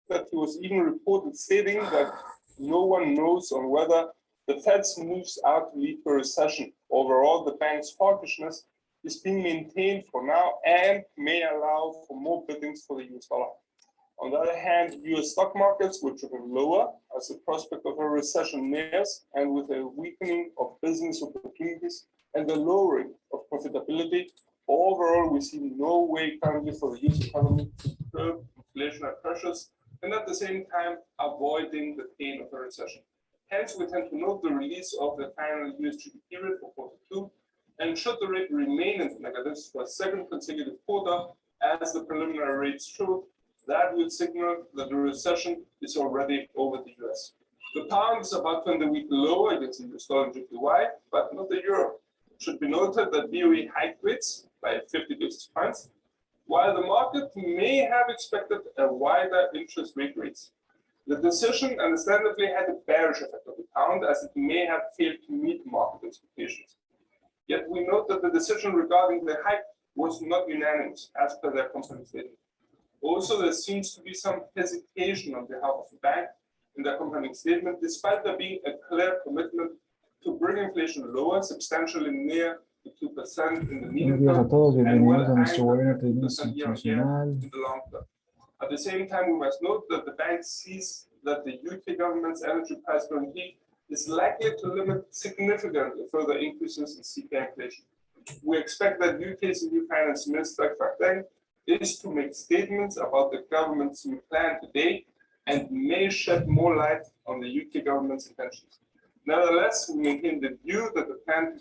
that he was even reported stating that no one knows on whether the Fed's moves are to lead to a recession. Overall, the bank's hawkishness is being maintained for now and may allow for more biddings for the US dollar. On the other hand, US stock markets were driven lower as the prospect of a recession nears, and with a weakening of business opportunities and the lowering of profitability. Overall, we see no way currently for the US economy to curb inflationary pressures and at the same time avoiding the pain of a recession. Hence, we tend to note the release of the final US GDP rate for Q2, and should the rate remain in the negatives for a second consecutive quarter, as the preliminary rates show, that would signal that the recession is already over the US. The pound is about to end the week lower against the US dollar and JPY, but not the euro. It should be noted that BOE hiked rates by 50 basis points, while the market may have expected a wider interest rate raise. The decision understandably had a bearish effect on the pound, as it may have failed to meet market expectations. Yet we note that the decision regarding the hike was not unanimous, as per their company statement. Also, there seems to be some hesitation on behalf of the bank in their accompanying statement, despite there being a clear commitment to bring inflation lower, substantially near the 2% in the medium Buenos días a term, todos, and bienvenidos well a nuestro higher webinar de than tendencia 2% year-on-year internacional. in the long term. At the same time, we must note that the bank sees that the UK government's energy price guarantee is likely to limit significantly further increases in CPI inflation. We expect that UK's new finance minister, Fateng, is to make statements about the government's new plan today and may shed more light on the UK government's intentions. Nevertheless, we maintain the view that the plan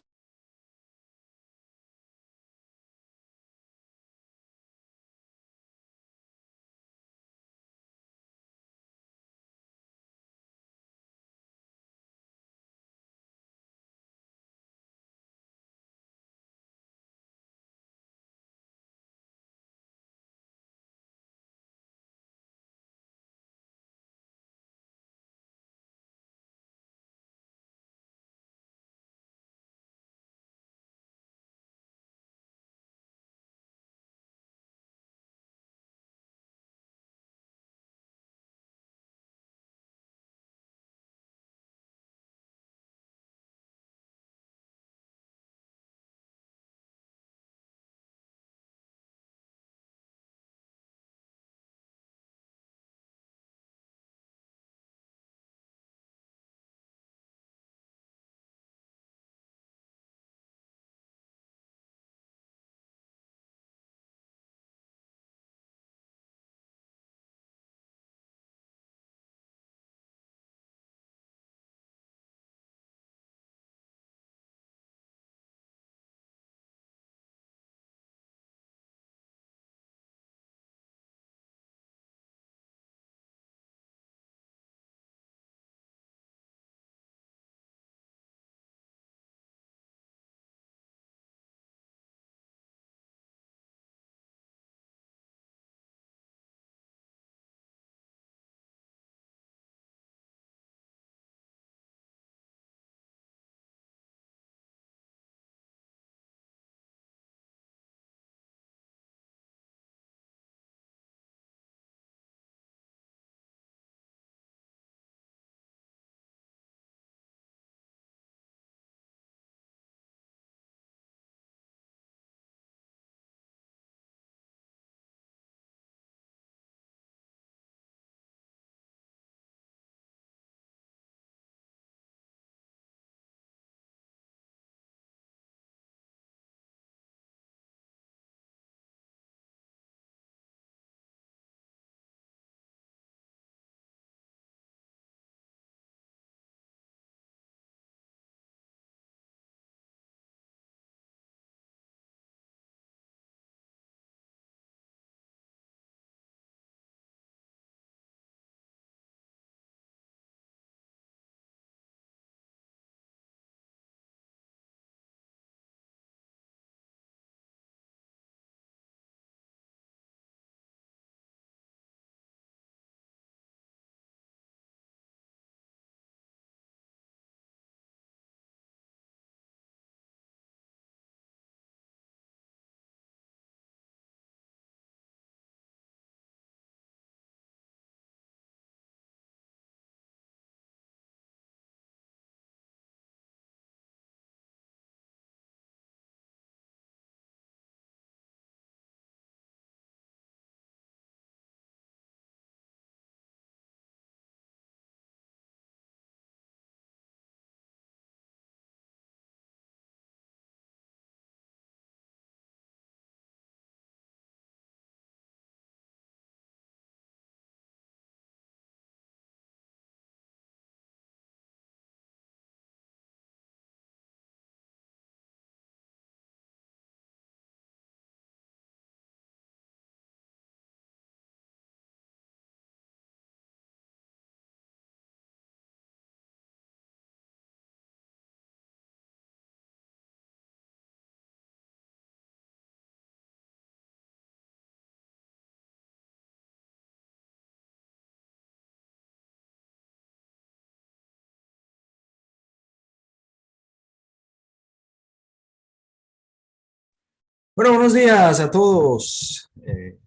Bueno, buenos días a todos.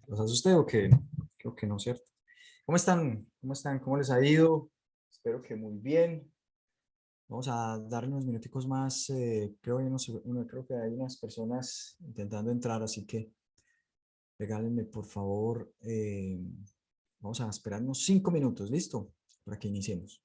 ¿Los asusté o qué? Creo que no, ¿cierto? ¿Cómo están? ¿Cómo están? ¿Cómo les ha ido? Espero que muy bien. Vamos a darle unos minuticos más. Creo que hay unas personas intentando entrar, así que regálenme, por favor. Vamos a esperar unos 5 minutos, ¿listo? Para que iniciemos.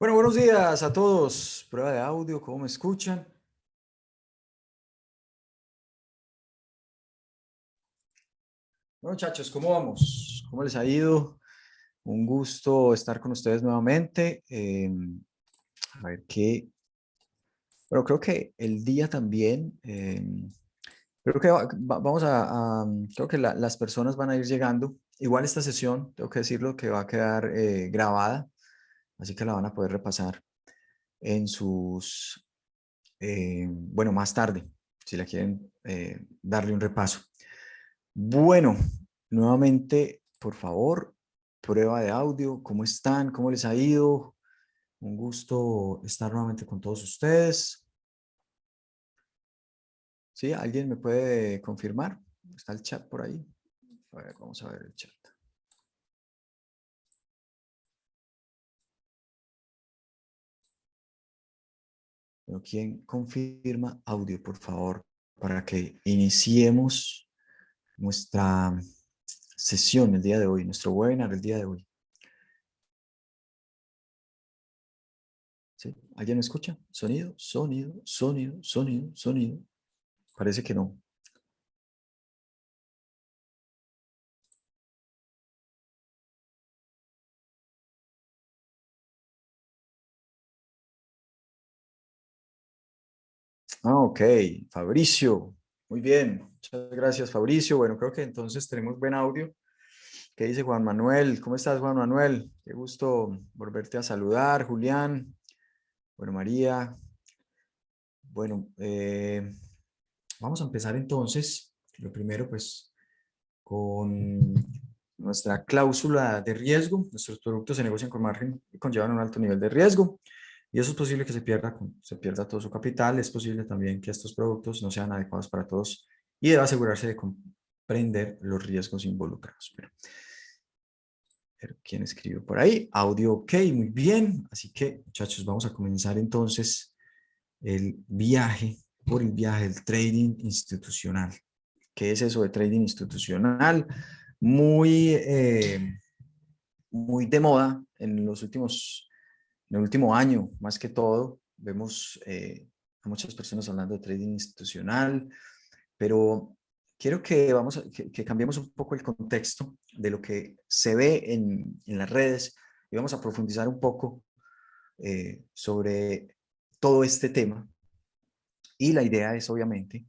Bueno, buenos días a todos. Prueba de audio, ¿cómo me escuchan? Bueno, muchachos, ¿cómo vamos? ¿Cómo les ha ido? Un gusto estar con ustedes nuevamente. A ver qué. Bueno, creo que el día también. Creo que vamos creo que las personas van a ir llegando. Igual esta sesión, tengo que decirlo, que va a quedar grabada, así que la van a poder repasar en sus, bueno, más tarde, si la quieren darle un repaso. Bueno, nuevamente, por favor, prueba de audio, ¿cómo están? ¿Cómo les ha ido? Un gusto estar nuevamente con todos ustedes. ¿Sí? ¿Alguien me puede confirmar? ¿Está el chat por ahí? A ver, vamos a ver el chat. Pero ¿quién confirma audio, por favor, para que iniciemos nuestra sesión el día de hoy, nuestro webinar el día de hoy? ¿Sí? ¿Alguien me escucha? Sonido, sonido, sonido, sonido, sonido. Parece que no. Ah, ok, Fabricio. Muy bien, muchas gracias, Fabricio. Bueno, creo que entonces tenemos buen audio. ¿Qué dice Juan Manuel? ¿Cómo estás, Juan Manuel? Qué gusto volverte a saludar, Julián. Bueno, María. Bueno, vamos a empezar entonces. Lo primero, pues, con nuestra cláusula de riesgo. Nuestros productos se negocian con margen y conllevan un alto nivel de riesgo. Y eso es posible que se pierda todo su capital. Es posible también que estos productos no sean adecuados para todos y debe asegurarse de comprender los riesgos involucrados. Pero, ¿quién escribió por ahí? Audio ok, muy bien. Así que, muchachos, vamos a comenzar entonces el viaje por el viaje del trading institucional. ¿Qué es eso de trading institucional? Muy, muy de moda en los últimos, en el último año, más que todo. Vemos a muchas personas hablando de trading institucional, pero quiero que, que cambiemos un poco el contexto de lo que se ve en las redes y vamos a profundizar un poco sobre todo este tema. Y la idea es, obviamente,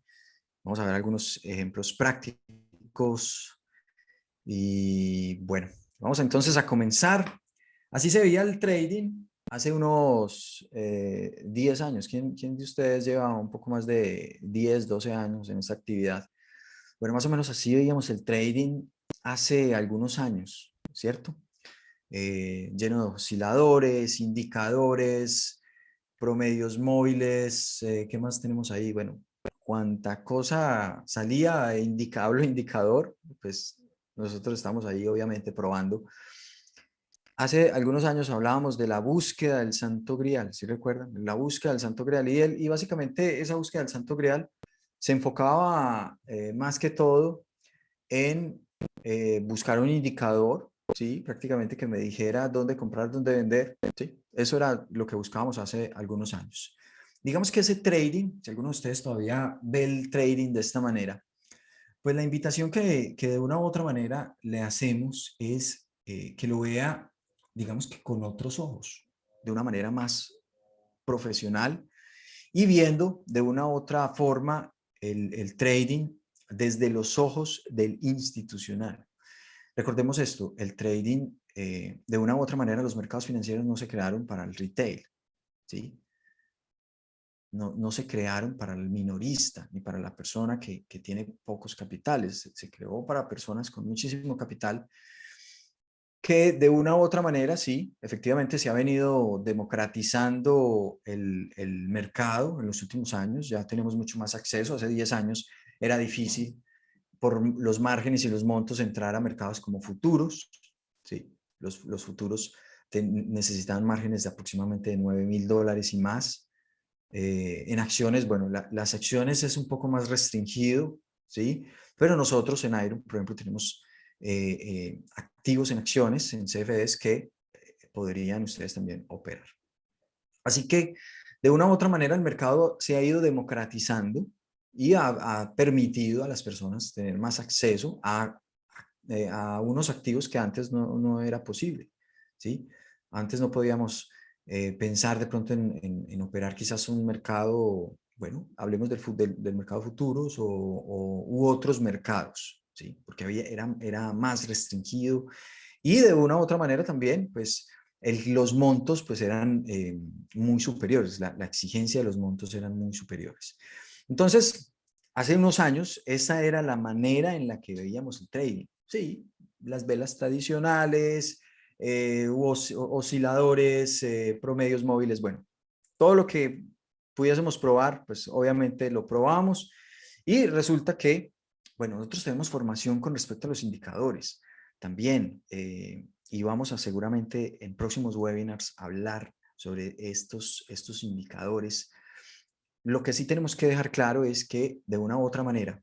vamos a ver algunos ejemplos prácticos y bueno, vamos entonces a comenzar. Así se veía el trading hace unos 10 años. ¿Quién de ustedes lleva un poco más de 10, 12 años en esta actividad? Bueno, más o menos así veíamos el trading hace algunos años, ¿cierto? Lleno de osciladores, indicadores, promedios móviles, ¿qué más tenemos ahí? Bueno, cuánta cosa salía, indicable indicador, pues nosotros estamos ahí obviamente probando. Hace algunos años hablábamos de la búsqueda del Santo Grial, ¿sí recuerdan? La búsqueda del Santo Grial y básicamente esa búsqueda del Santo Grial se enfocaba más que todo en buscar un indicador, ¿sí? Prácticamente que me dijera dónde comprar, dónde vender, ¿sí? Eso era lo que buscábamos hace algunos años. Digamos que ese trading, si alguno de ustedes todavía ve el trading de esta manera, pues la invitación que de una u otra manera le hacemos es que lo vea, digamos que con otros ojos, de una manera más profesional y viendo de una u otra forma el trading desde los ojos del institucional. Recordemos esto, el trading, de una u otra manera, los mercados financieros no se crearon para el retail, ¿sí? No se crearon para el minorista ni para la persona que tiene pocos capitales. Se creó para personas con muchísimo capital que de una u otra manera, sí, efectivamente se ha venido democratizando el mercado en los últimos años. Ya tenemos mucho más acceso. Hace 10 años era difícil por los márgenes y los montos entrar a mercados como futuros. Sí, los futuros necesitaban márgenes de aproximadamente de $9,000 y más. En acciones, bueno, las acciones es un poco más restringido, ¿sí? Pero nosotros en Iron, por ejemplo, tenemos activos en acciones, en CFDs, que podrían ustedes también operar. Así que de una u otra manera el mercado se ha ido democratizando y ha permitido a las personas tener más acceso a unos activos que antes no era posible, ¿sí? Antes no podíamos pensar de pronto en operar quizás un mercado, bueno, hablemos del mercado de futuros u otros mercados, ¿sí? Porque era más restringido y de una u otra manera también, pues, los montos pues eran muy superiores, la exigencia de los montos eran muy superiores. Entonces, hace unos años, esa era la manera en la que veíamos el trading. Sí, las velas tradicionales, osciladores, promedios móviles, bueno, todo lo que pudiésemos probar, pues obviamente lo probamos y resulta que, bueno, nosotros tenemos formación con respecto a los indicadores también y vamos a seguramente en próximos webinars hablar sobre estos indicadores. Lo que sí tenemos que dejar claro es que de una u otra manera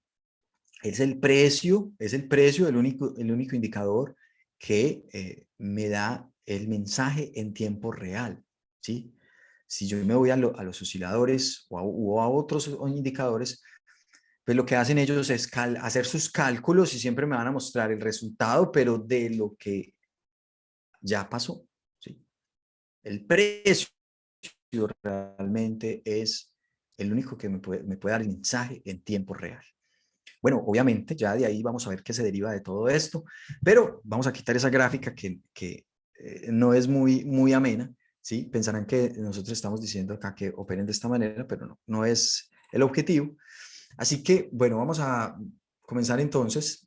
es el precio el único indicador que me da el mensaje en tiempo real, ¿sí? Si yo me voy a los osciladores o a otros indicadores, pues lo que hacen ellos es hacer sus cálculos y siempre me van a mostrar el resultado, pero de lo que ya pasó, ¿sí? El precio realmente es el único que me puede dar el mensaje en tiempo real. Bueno, obviamente ya de ahí vamos a ver qué se deriva de todo esto, pero vamos a quitar esa gráfica que no es muy amena, ¿sí? Pensarán que nosotros estamos diciendo acá que operen de esta manera, pero no es el objetivo. Así que, bueno, vamos a comenzar entonces.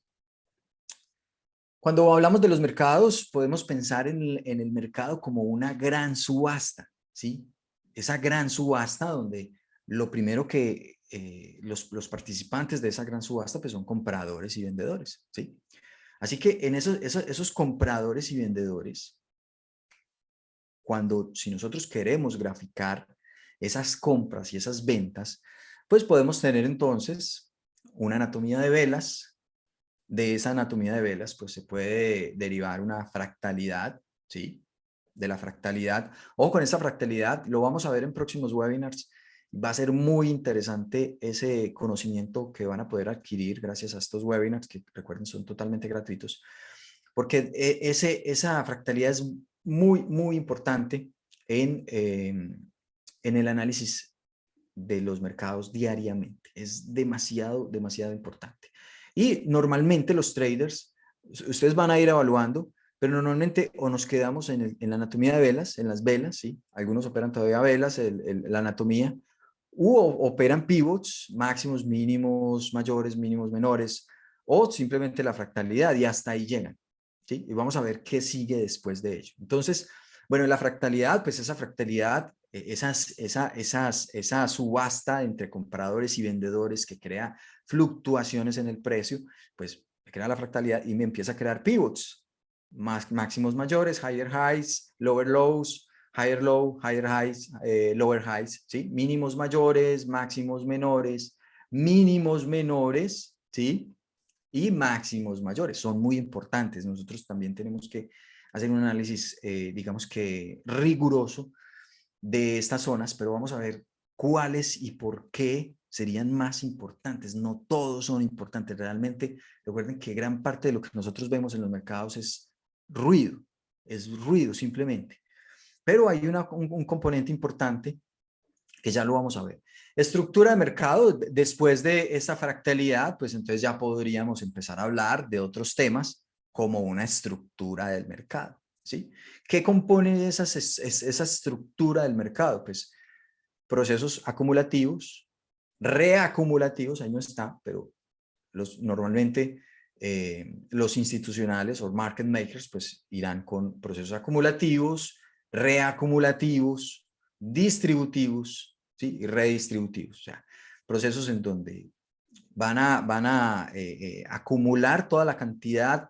Cuando hablamos de los mercados, podemos pensar en el mercado como una gran subasta, ¿sí? Esa gran subasta donde lo primero que los participantes de esa gran subasta pues son compradores y vendedores, ¿sí? Así que en esos compradores y vendedores, si nosotros queremos graficar esas compras y esas ventas, pues podemos tener entonces una anatomía de velas. De esa anatomía de velas, pues se puede derivar una fractalidad, ¿sí? De la fractalidad, o con esta fractalidad, lo vamos a ver en próximos webinars, va a ser muy interesante ese conocimiento que van a poder adquirir gracias a estos webinars, que recuerden son totalmente gratuitos, porque esa fractalidad es muy importante en el análisis de los mercados diariamente. Es demasiado importante. Y normalmente los traders, ustedes van a ir evaluando, pero normalmente o nos quedamos en la anatomía de velas, en las velas, ¿sí? Algunos operan todavía velas, la anatomía, u operan pivots, máximos, mínimos, mayores, mínimos, menores, o simplemente la fractalidad y hasta ahí llegan, ¿sí? Y vamos a ver qué sigue después de ello. Entonces, bueno, la fractalidad, pues esa fractalidad, esa subasta entre compradores y vendedores que crea fluctuaciones en el precio, pues me crea la fractalidad y me empieza a crear pivots, máximos mayores, higher highs, lower lows, higher low, higher highs, lower highs, ¿sí? Mínimos mayores, máximos menores, mínimos menores, ¿sí? Y máximos mayores. Son muy importantes. Nosotros también tenemos que hacer un análisis, digamos que riguroso de estas zonas, pero vamos a ver cuáles y por qué serían más importantes. No todos son importantes. Realmente, recuerden que gran parte de lo que nosotros vemos en los mercados es ruido simplemente. Pero hay un componente importante que ya lo vamos a ver. Estructura de mercado, después de esta fractalidad, pues entonces ya podríamos empezar a hablar de otros temas como una estructura del mercado, ¿sí? ¿Qué compone esa estructura del mercado? Pues procesos acumulativos, reacumulativos, ahí no está, pero normalmente los institucionales o market makers pues irán con procesos acumulativos, reacumulativos, distributivos, ¿sí? Y redistributivos, o sea, procesos en donde van a acumular toda la cantidad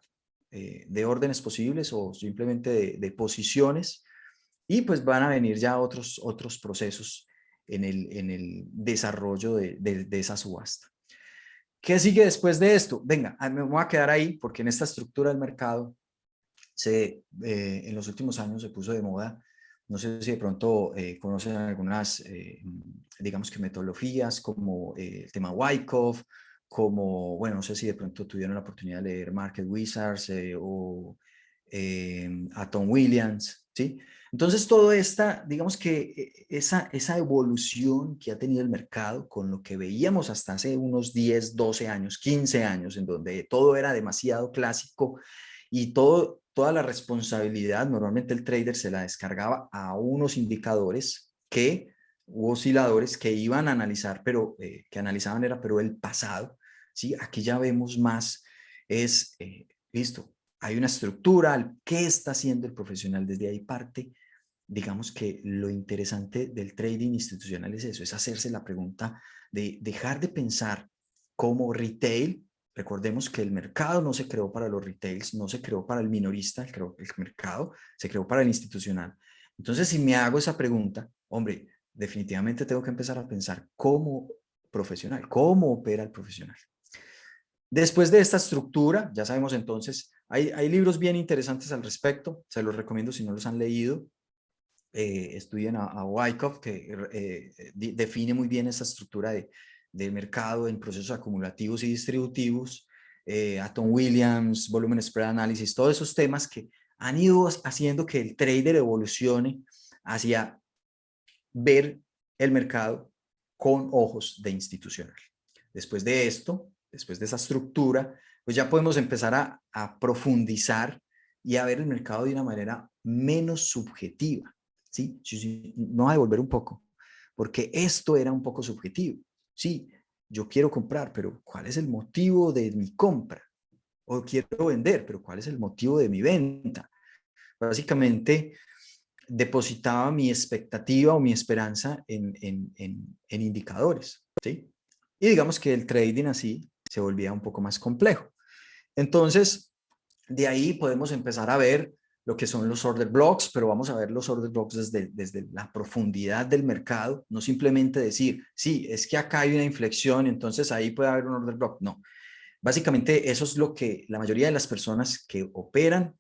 de órdenes posibles o simplemente de posiciones y pues van a venir ya otros procesos en el desarrollo de esa subasta. ¿Qué sigue después de esto? Venga, me voy a quedar ahí porque en esta estructura del mercado en los últimos años se puso de moda No sé si de pronto conocen algunas, digamos que metodologías como el tema Wyckoff, como, bueno, no sé si de pronto tuvieron la oportunidad de leer Market Wizards o a Tom Williams, ¿sí? Entonces, toda esta, digamos que esa evolución que ha tenido el mercado con lo que veíamos hasta hace unos 10, 12 años, 15 años, en donde todo era demasiado clásico y toda la responsabilidad, normalmente el trader se la descargaba a unos indicadores u osciladores que iban a analizar, pero que analizaban era, pero el pasado, ¿sí? Aquí ya vemos más, listo, hay una estructura, ¿qué está haciendo el profesional? Desde ahí parte, digamos que lo interesante del trading institucional es eso, es hacerse la pregunta de dejar de pensar como retail. Recordemos que el mercado no se creó para los retails, no se creó para el minorista, el mercado se creó para el institucional. Entonces, si me hago esa pregunta, hombre, definitivamente tengo que empezar a pensar como profesional, cómo opera el profesional. Después de esta estructura, ya sabemos entonces, hay libros bien interesantes al respecto, se los recomiendo si no los han leído. Estudien a Wyckoff, que define muy bien esa estructura de mercado en procesos acumulativos y distributivos, a Tom Williams, Volumen Spread Analysis, todos esos temas que han ido haciendo que el trader evolucione hacia ver el mercado con ojos de institucional. Después de esto, después de esa estructura, pues ya podemos empezar a profundizar y a ver el mercado de una manera menos subjetiva, ¿sí? No a devolver un poco, porque esto era un poco subjetivo. Sí, yo quiero comprar, pero ¿cuál es el motivo de mi compra? O quiero vender, pero ¿cuál es el motivo de mi venta? Básicamente, depositaba mi expectativa o mi esperanza en indicadores, ¿sí? Y digamos que el trading así se volvía un poco más complejo. Entonces, de ahí podemos empezar a ver lo que son los order blocks, pero vamos a ver los order blocks desde la profundidad del mercado, no simplemente decir, sí, es que acá hay una inflexión, entonces ahí puede haber un order block. No, básicamente eso es lo que la mayoría de las personas que operan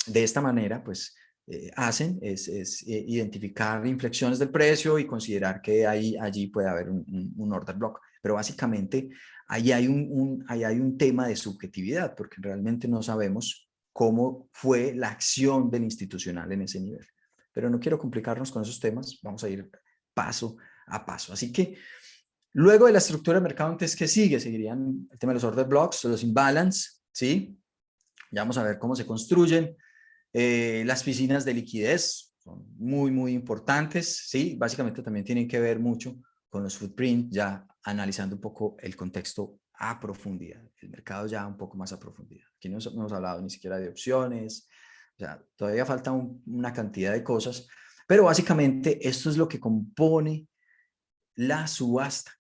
de esta manera, pues hacen, es identificar inflexiones del precio y considerar que allí puede haber un order block. Pero básicamente ahí hay ahí hay un tema de subjetividad, porque realmente no sabemos cómo fue la acción del institucional en ese nivel. Pero no quiero complicarnos con esos temas, vamos a ir paso a paso. Así que luego de la estructura del mercado, entonces, ¿qué sigue? Seguirían el tema de los order blocks, los imbalance, ¿sí? Ya vamos a ver cómo se construyen. Las piscinas de liquidez son muy, muy importantes, ¿sí? Básicamente también tienen que ver mucho con los footprints, ya analizando un poco el contexto a profundidad, el mercado ya un poco más a profundidad. Aquí no hemos hablado ni siquiera de opciones, o sea, todavía falta una cantidad de cosas, pero básicamente esto es lo que compone la subasta.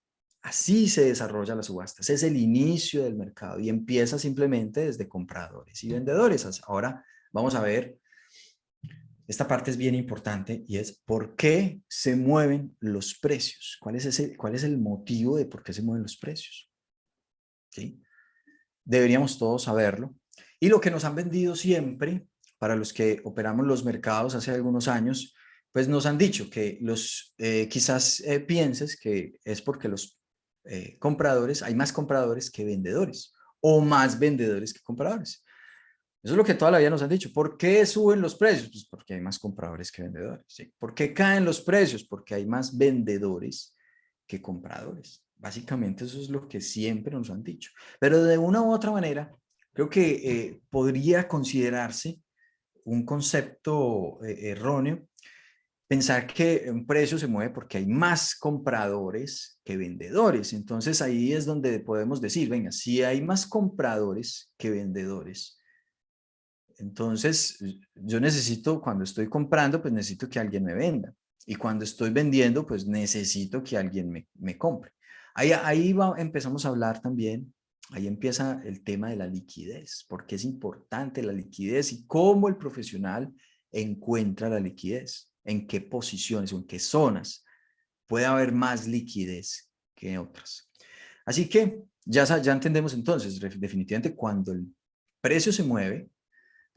Así se desarrolla la subasta. Ese es el inicio del mercado y empieza simplemente desde compradores y vendedores. Ahora vamos a ver, esta parte es bien importante y es por qué se mueven los precios. ¿Cuál es el motivo de por qué se mueven los precios? ¿Sí? Deberíamos todos saberlo. Y lo que nos han vendido siempre, para los que operamos los mercados hace algunos años, pues nos han dicho que quizás pienses que es porque los compradores, hay más compradores que vendedores o más vendedores que compradores. Eso es lo que toda la vida nos han dicho. ¿Por qué suben los precios? Pues porque hay más compradores que vendedores. ¿Sí? ¿Por qué caen los precios? Porque hay más vendedores que compradores. Básicamente eso es lo que siempre nos han dicho. Pero de una u otra manera, creo que podría considerarse un concepto erróneo pensar que un precio se mueve porque hay más compradores que vendedores. Entonces ahí es donde podemos decir, venga, si hay más compradores que vendedores, entonces yo necesito, cuando estoy comprando, pues necesito que alguien me venda. Y cuando estoy vendiendo, pues necesito que alguien me compre. Empezamos a hablar también, ahí empieza el tema de la liquidez, porque es importante la liquidez y cómo el profesional encuentra la liquidez, en qué posiciones o en qué zonas puede haber más liquidez que en otras. Así que ya entendemos entonces, definitivamente cuando el precio se mueve,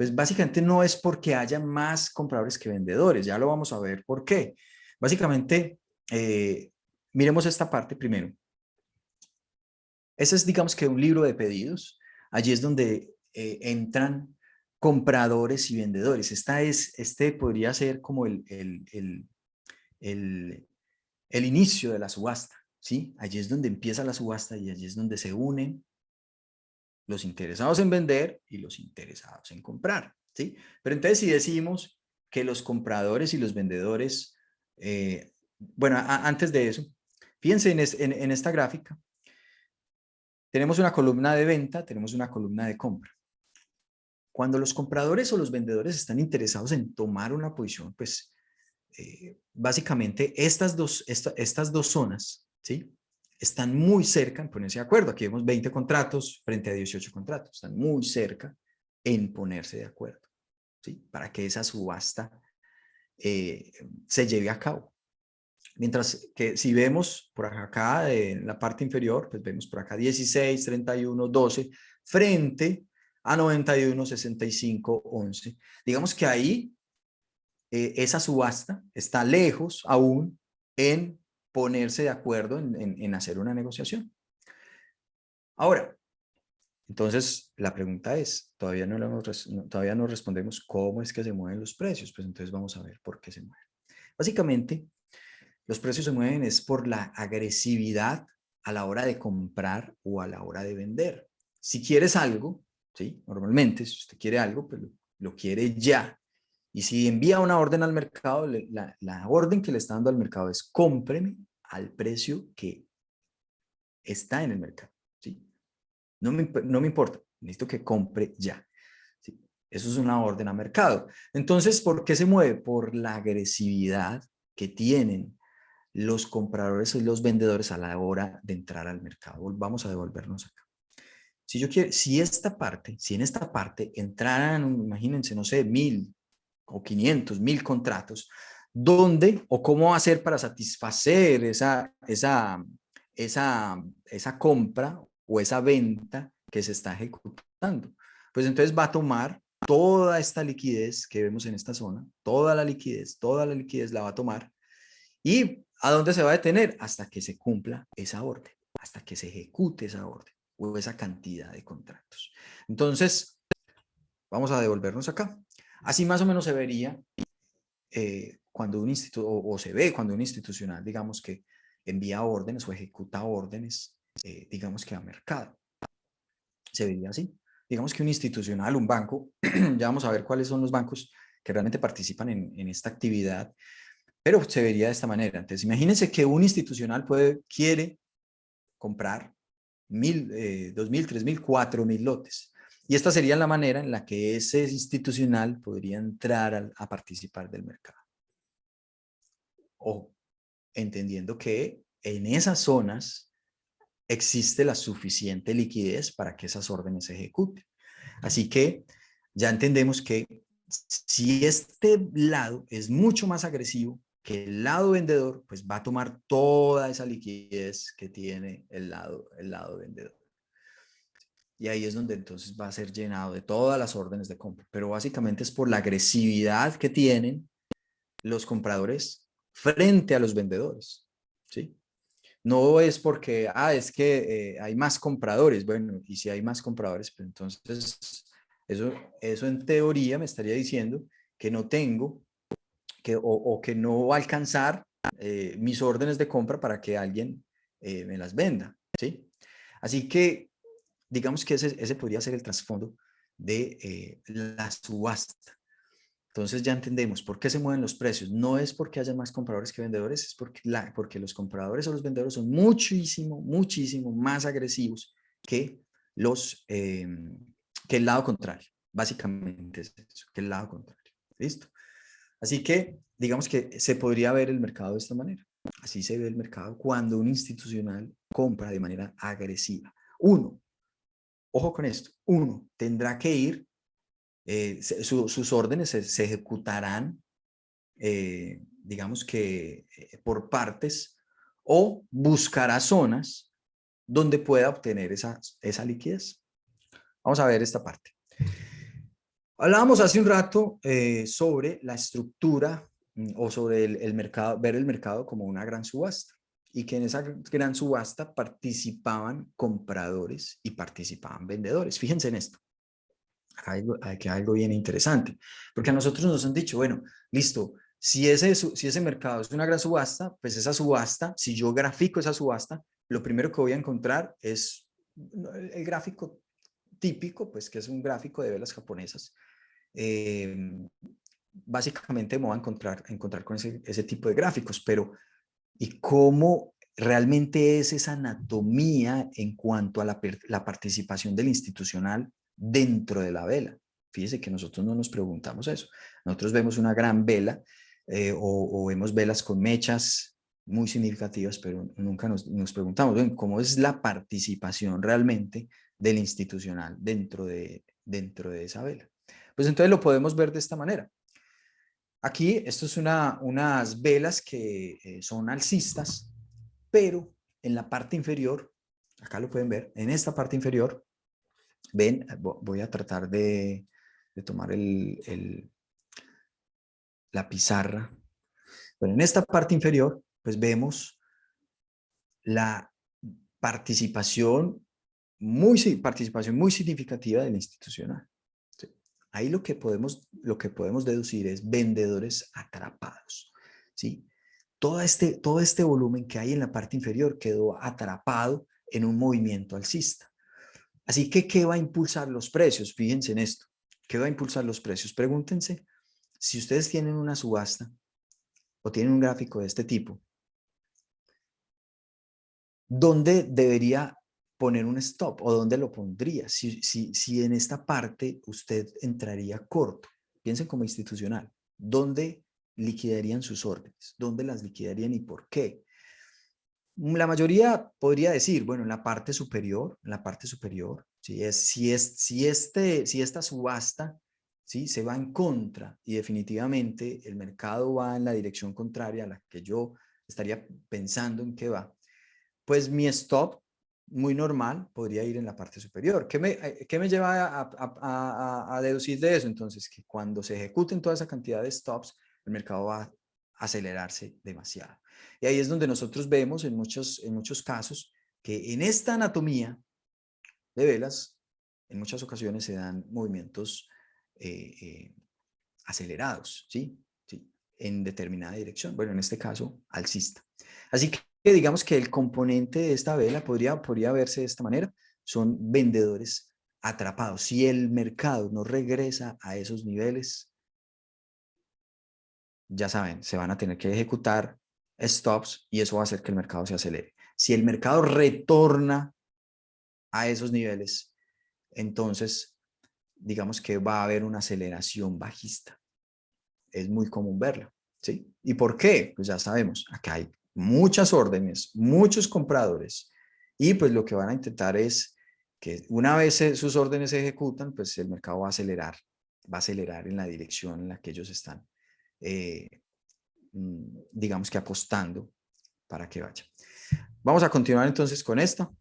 Pues básicamente no es porque haya más compradores que vendedores, ya lo vamos a ver por qué. Básicamente, miremos esta parte primero. Ese es, digamos que un libro de pedidos. Allí es donde entran compradores y vendedores. Este podría ser como el inicio de la subasta, ¿sí? Allí es donde empieza la subasta y allí es donde se unen los interesados en vender y los interesados en comprar, ¿sí? Pero entonces si decimos que los compradores y los vendedores, bueno, antes de eso, fíjense en esta gráfica, tenemos una columna de venta, tenemos una columna de compra. Cuando los compradores o los vendedores están interesados en tomar una posición, pues básicamente estas dos zonas, ¿sí? Están muy cerca en ponerse de acuerdo. Aquí vemos 20 contratos frente a 18 contratos. Están muy cerca en ponerse de acuerdo, ¿sí? Para que esa subasta se lleve a cabo. Mientras que si vemos por acá en la parte inferior, pues vemos por acá 16, 31, 12, frente a 91, 65, 11. Digamos que ahí esa subasta está lejos aún en ponerse de acuerdo en hacer una negociación. Ahora, entonces la pregunta es, todavía no respondemos cómo es que se mueven los precios, pues entonces vamos a ver por qué se mueven. Básicamente, los precios se mueven es por la agresividad a la hora de comprar o a la hora de vender. Si quieres algo, ¿sí? Normalmente, si usted quiere algo, pues lo quiere ya. Y si envía una orden al mercado, la orden que le está dando al mercado es cómpreme al precio que está en el mercado, ¿sí? No me importa, necesito que compre ya, ¿sí? Eso es una orden a mercado. Entonces, ¿por qué se mueve? Por la agresividad que tienen los compradores y los vendedores a la hora de entrar al mercado. Vamos a devolvernos acá. Si en esta parte entraran, imagínense, no sé, 1000 o 500, 1000 contratos, ¿dónde o cómo hacer para satisfacer esa compra o esa venta que se está ejecutando? Pues entonces va a tomar toda esta liquidez que vemos en esta zona, toda la liquidez la va a tomar. ¿Y a dónde se va a detener? Hasta que se cumpla esa orden, hasta que se ejecute esa orden o esa cantidad de contratos. Entonces, vamos a devolvernos acá. Así más o menos se vería cuando un instituto, o se ve cuando un institucional, digamos que envía órdenes o ejecuta órdenes, digamos que a mercado. Se vería así. Digamos que un institucional, un banco, ya vamos a ver cuáles son los bancos que realmente participan en esta actividad, pero se vería de esta manera. Entonces, imagínense que un institucional quiere comprar 1000, 2000, 3000, 4000 lotes. Y esta sería la manera en la que ese institucional podría entrar a participar del mercado. O entendiendo que en esas zonas existe la suficiente liquidez para que esas órdenes se ejecuten. Así que ya entendemos que si este lado es mucho más agresivo que el lado vendedor, pues va a tomar toda esa liquidez que tiene el lado vendedor. Y ahí es donde entonces va a ser llenado de todas las órdenes de compra. Pero básicamente es por la agresividad que tienen los compradores frente a los vendedores, ¿sí? No es porque, es que hay más compradores. Bueno, y si hay más compradores, pues entonces eso en teoría me estaría diciendo que no tengo o que no va a alcanzar mis órdenes de compra para que alguien me las venda, ¿sí? Así que digamos que ese podría ser el trasfondo de la subasta. Entonces ya entendemos por qué se mueven los precios. No es porque haya más compradores que vendedores, es porque los compradores o los vendedores son muchísimo, muchísimo más agresivos que, que el lado contrario. Básicamente es eso, que el lado contrario. ¿Listo? Así que digamos que se podría ver el mercado de esta manera. Así se ve el mercado cuando un institucional compra de manera agresiva. Ojo con esto, tendrá que ir, sus órdenes se ejecutarán, digamos que por partes, o buscará zonas donde pueda obtener esa liquidez. Vamos a ver esta parte. Hablábamos hace un rato sobre la estructura o sobre el mercado, ver el mercado como una gran subasta y que en esa gran subasta participaban compradores y participaban vendedores. Fíjense en esto. Aquí hay algo bien interesante, porque a nosotros nos han dicho, bueno, listo, si ese mercado es una gran subasta, pues esa subasta, si yo grafico esa subasta, lo primero que voy a encontrar es el gráfico típico, pues que es un gráfico de velas japonesas. Básicamente me voy a encontrar con ese tipo de gráficos, pero ¿y cómo realmente es esa anatomía en cuanto a la participación del institucional dentro de la vela? Fíjese que nosotros no nos preguntamos eso. Nosotros vemos una gran vela o vemos velas con mechas muy significativas, pero nunca nos preguntamos, bueno, ¿cómo es la participación realmente del institucional dentro de esa vela? Pues entonces lo podemos ver de esta manera. Aquí, esto es unas velas que son alcistas, pero en la parte inferior, acá lo pueden ver, en esta parte inferior, ven, voy a tratar de tomar la pizarra, pero en esta parte inferior, pues vemos la participación muy significativa del institucional. ¿Sí? Ahí lo que podemos deducir es vendedores atrapados. ¿Sí? Todo este volumen que hay en la parte inferior quedó atrapado en un movimiento alcista. Así que, ¿qué va a impulsar los precios? Fíjense en esto. ¿Qué va a impulsar los precios? Pregúntense, si ustedes tienen una subasta o tienen un gráfico de este tipo, ¿dónde debería poner un stop o dónde lo pondría? Si en esta parte usted entraría corto, piensen como institucional, ¿dónde liquidarían sus órdenes? ¿Dónde las liquidarían y por qué? La mayoría podría decir, bueno, en la parte superior, si esta subasta, ¿sí? Se va en contra y definitivamente el mercado va en la dirección contraria a la que yo estaría pensando en que va, pues mi stop, muy normal, podría ir en la parte superior. ¿Qué me lleva a deducir de eso? Entonces, que cuando se ejecuten toda esa cantidad de stops, el mercado va a acelerarse demasiado. Y ahí es donde nosotros vemos en muchos casos que en esta anatomía de velas, en muchas ocasiones se dan movimientos eh, eh, acelerados, ¿sí? ¿Sí? En determinada dirección. Bueno, en este caso, alcista. Así que digamos que el componente de esta vela podría verse de esta manera. Son vendedores atrapados. Si el mercado no regresa a esos niveles, ya saben, se van a tener que ejecutar stops y eso va a hacer que el mercado se acelere. Si el mercado retorna a esos niveles, entonces digamos que va a haber una aceleración bajista. Es muy común verla, ¿sí? ¿Y por qué? Pues ya sabemos, acá hay muchas órdenes, muchos compradores y pues lo que van a intentar es que una vez sus órdenes se ejecutan, pues el mercado va a acelerar en la dirección en la que ellos están, eh, digamos que apostando para que vaya. Vamos a continuar entonces con esta.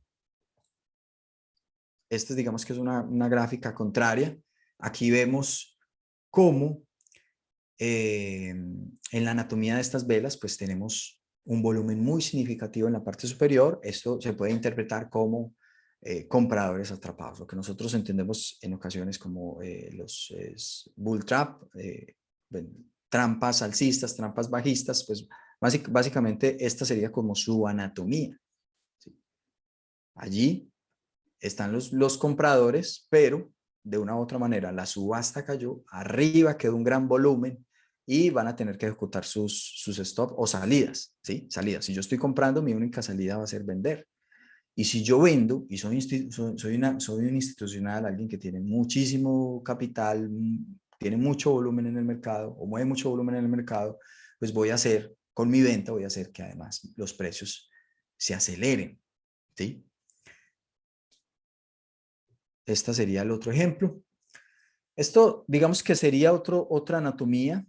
Esta digamos que es una gráfica contraria. Aquí vemos cómo en la anatomía de estas velas, pues tenemos un volumen muy significativo en la parte superior. Esto se puede interpretar como compradores atrapados, lo que nosotros entendemos en ocasiones como los bull trap, trampas alcistas, trampas bajistas, pues básicamente esta sería como su anatomía. ¿Sí? Allí están los compradores, pero de una u otra manera la subasta cayó, arriba quedó un gran volumen y van a tener que ejecutar sus stop o salidas, ¿sí? Salidas. Si yo estoy comprando, mi única salida va a ser vender. Y si yo vendo y soy un institucional, alguien que tiene muchísimo capital, tiene mucho volumen en el mercado o mueve mucho volumen en el mercado, pues voy a hacer, con mi venta, voy a hacer que además los precios se aceleren, ¿sí? Esta sería el otro ejemplo. Esto, digamos que sería otra anatomía.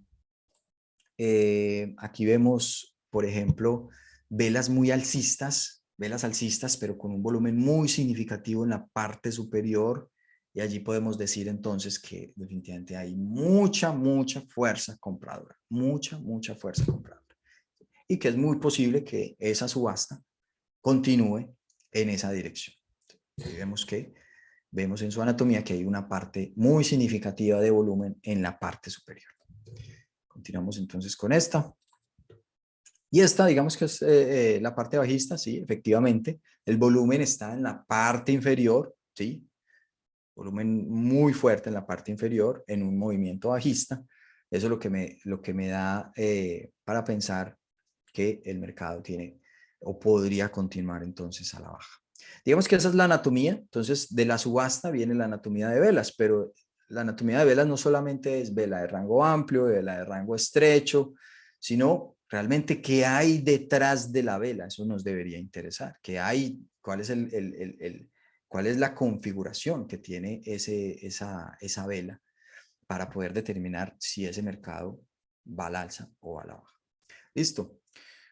Aquí vemos, por ejemplo, velas alcistas, pero con un volumen muy significativo en la parte superior Y allí podemos decir entonces que definitivamente hay mucha fuerza compradora, mucha fuerza compradora. Y que es muy posible que esa subasta continúe en esa dirección. Y vemos en su anatomía que hay una parte muy significativa de volumen en la parte superior. Continuamos entonces con esta. Y esta, digamos que es la parte bajista, sí, efectivamente. El volumen está en la parte inferior, sí. Volumen muy fuerte en la parte inferior, en un movimiento bajista. Eso es lo que me da para pensar que el mercado tiene o podría continuar entonces a la baja. Digamos que esa es la anatomía. Entonces, de la subasta viene la anatomía de velas, pero la anatomía de velas no solamente es vela de rango amplio, vela de rango estrecho, sino realmente qué hay detrás de la vela. Eso nos debería interesar. ¿Qué hay? ¿Cuál es cuál es la configuración que tiene esa vela para poder determinar si ese mercado va al alza o a la baja? Listo.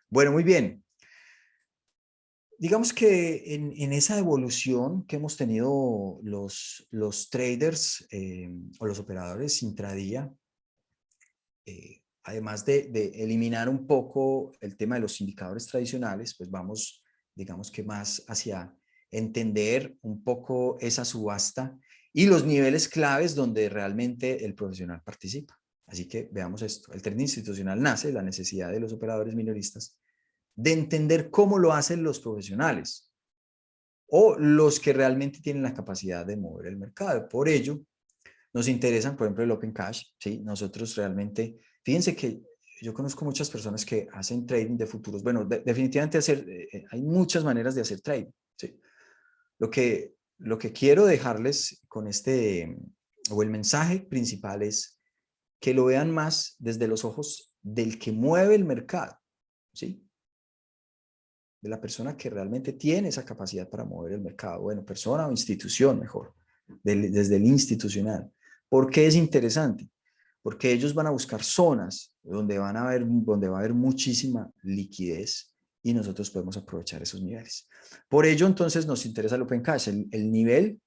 Bueno, muy bien. Digamos que en esa evolución que hemos tenido los traders o los operadores intradía, además de eliminar un poco el tema de los indicadores tradicionales, pues vamos, digamos que más hacia entender un poco esa subasta y los niveles claves donde realmente el profesional participa. Así que veamos esto. El trading institucional nace de la necesidad de los operadores minoristas de entender cómo lo hacen los profesionales o los que realmente tienen la capacidad de mover el mercado. Por ello, nos interesan, por ejemplo, el Open Cash, ¿sí? Nosotros realmente, fíjense que yo conozco muchas personas que hacen trading de futuros. Bueno, definitivamente hay muchas maneras de hacer trading, ¿sí? Lo que quiero dejarles con o el mensaje principal es que lo vean más desde los ojos del que mueve el mercado, ¿sí? De la persona que realmente tiene esa capacidad para mover el mercado. Bueno, persona o institución mejor, desde el institucional. ¿Por qué es interesante? Porque ellos van a buscar zonas donde va a haber muchísima liquidez y nosotros podemos aprovechar esos niveles. Por ello, entonces, nos interesa el Open Cash, el nivel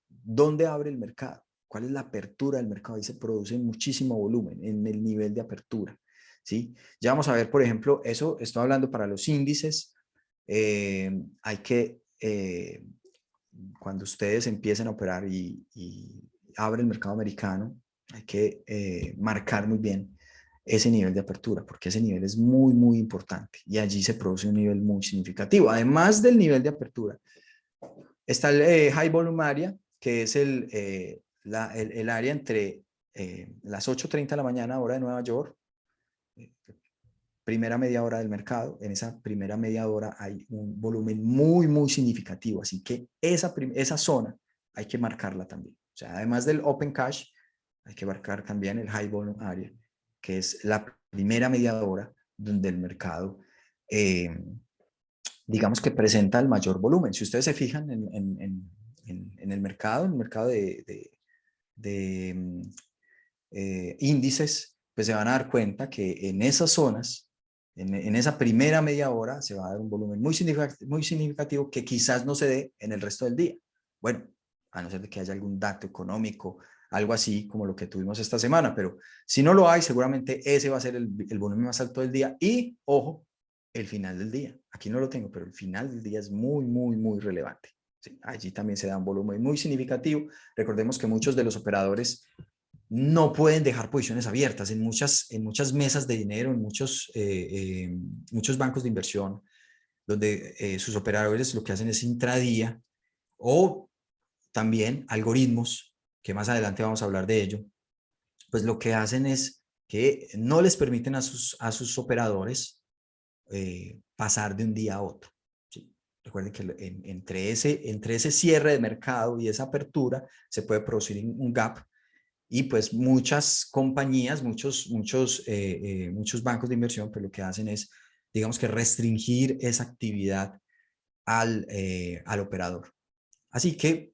donde abre el mercado, cuál es la apertura del mercado. Ahí se produce muchísimo volumen en el nivel de apertura, ¿sí? Ya vamos a ver, por ejemplo, eso estoy hablando para los índices. Hay que, cuando ustedes empiecen a operar y abre el mercado americano, hay que marcar muy bien ese nivel de apertura, porque ese nivel es muy importante y allí se produce un nivel muy significativo. Además del nivel de apertura, está el High Volume Area, que es el área entre las 8:30 de la mañana, hora de Nueva York, primera media hora del mercado. En esa primera media hora hay un volumen muy significativo, así que esa zona hay que marcarla también. O sea, además del Open Cash, hay que marcar también el High Volume Area, que es la primera media hora donde el mercado, digamos que presenta el mayor volumen. Si ustedes se fijan en el mercado de índices, pues se van a dar cuenta que en esas zonas, en esa primera media hora, se va a dar un volumen muy significativo que quizás no se dé en el resto del día. Bueno, a no ser de que haya algún dato económico, algo así como lo que tuvimos esta semana, pero si no lo hay, seguramente ese va a ser el volumen más alto del día. Y, ojo, el final del día. Aquí no lo tengo, pero el final del día es muy relevante. Sí, allí también se da un volumen muy significativo. Recordemos que muchos de los operadores no pueden dejar posiciones abiertas en muchas mesas de dinero, en muchos bancos de inversión, donde sus operadores lo que hacen es intradía, o también algoritmos, que más adelante vamos a hablar de ello, pues lo que hacen es que no les permiten a sus operadores pasar de un día a otro. ¿Sí? Recuerden que entre ese cierre de mercado y esa apertura se puede producir un gap. Y pues muchas compañías, muchos bancos de inversión, pues lo que hacen es, digamos que restringir esa actividad al operador. Así que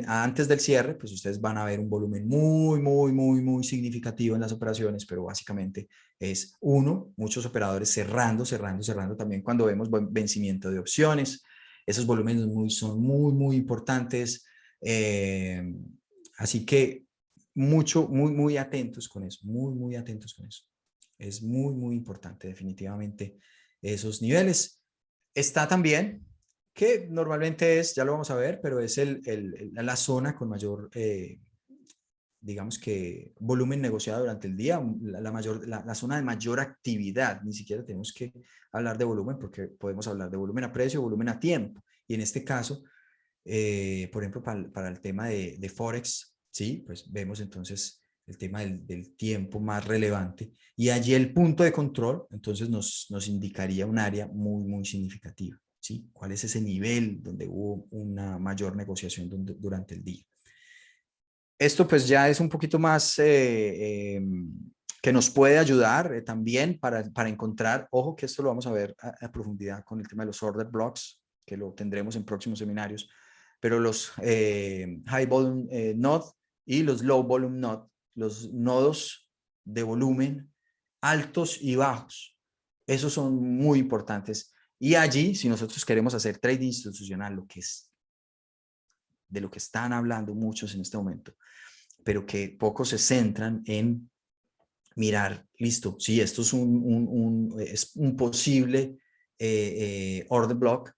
antes del cierre, pues ustedes van a ver un volumen muy significativo en las operaciones, pero básicamente es muchos operadores cerrando también cuando vemos vencimiento de opciones. Esos volúmenes son muy importantes. Así que muy atentos con eso, muy atentos con eso. Es muy importante definitivamente esos niveles. Está también, que normalmente es, ya lo vamos a ver, pero es la zona con mayor, digamos que volumen negociado durante el día, la zona de mayor actividad. Ni siquiera tenemos que hablar de volumen porque podemos hablar de volumen a precio, volumen a tiempo. Y en este caso, por ejemplo, para el tema de Forex, ¿sí? Pues vemos entonces el tema del tiempo más relevante y allí el punto de control, entonces nos indicaría un área muy significativa, ¿sí? ¿Cuál es ese nivel donde hubo una mayor negociación durante el día? Esto pues ya es un poquito más que nos puede ayudar también para encontrar, ojo que esto lo vamos a ver a profundidad con el tema de los order blocks, que lo tendremos en próximos seminarios, pero los high volume node y los low volume node, los nodos de volumen altos y bajos, esos son muy importantes. Y allí, si nosotros queremos hacer trading institucional, lo que es de lo que están hablando muchos en este momento, pero que pocos se centran en mirar, listo, sí, esto es un posible order block,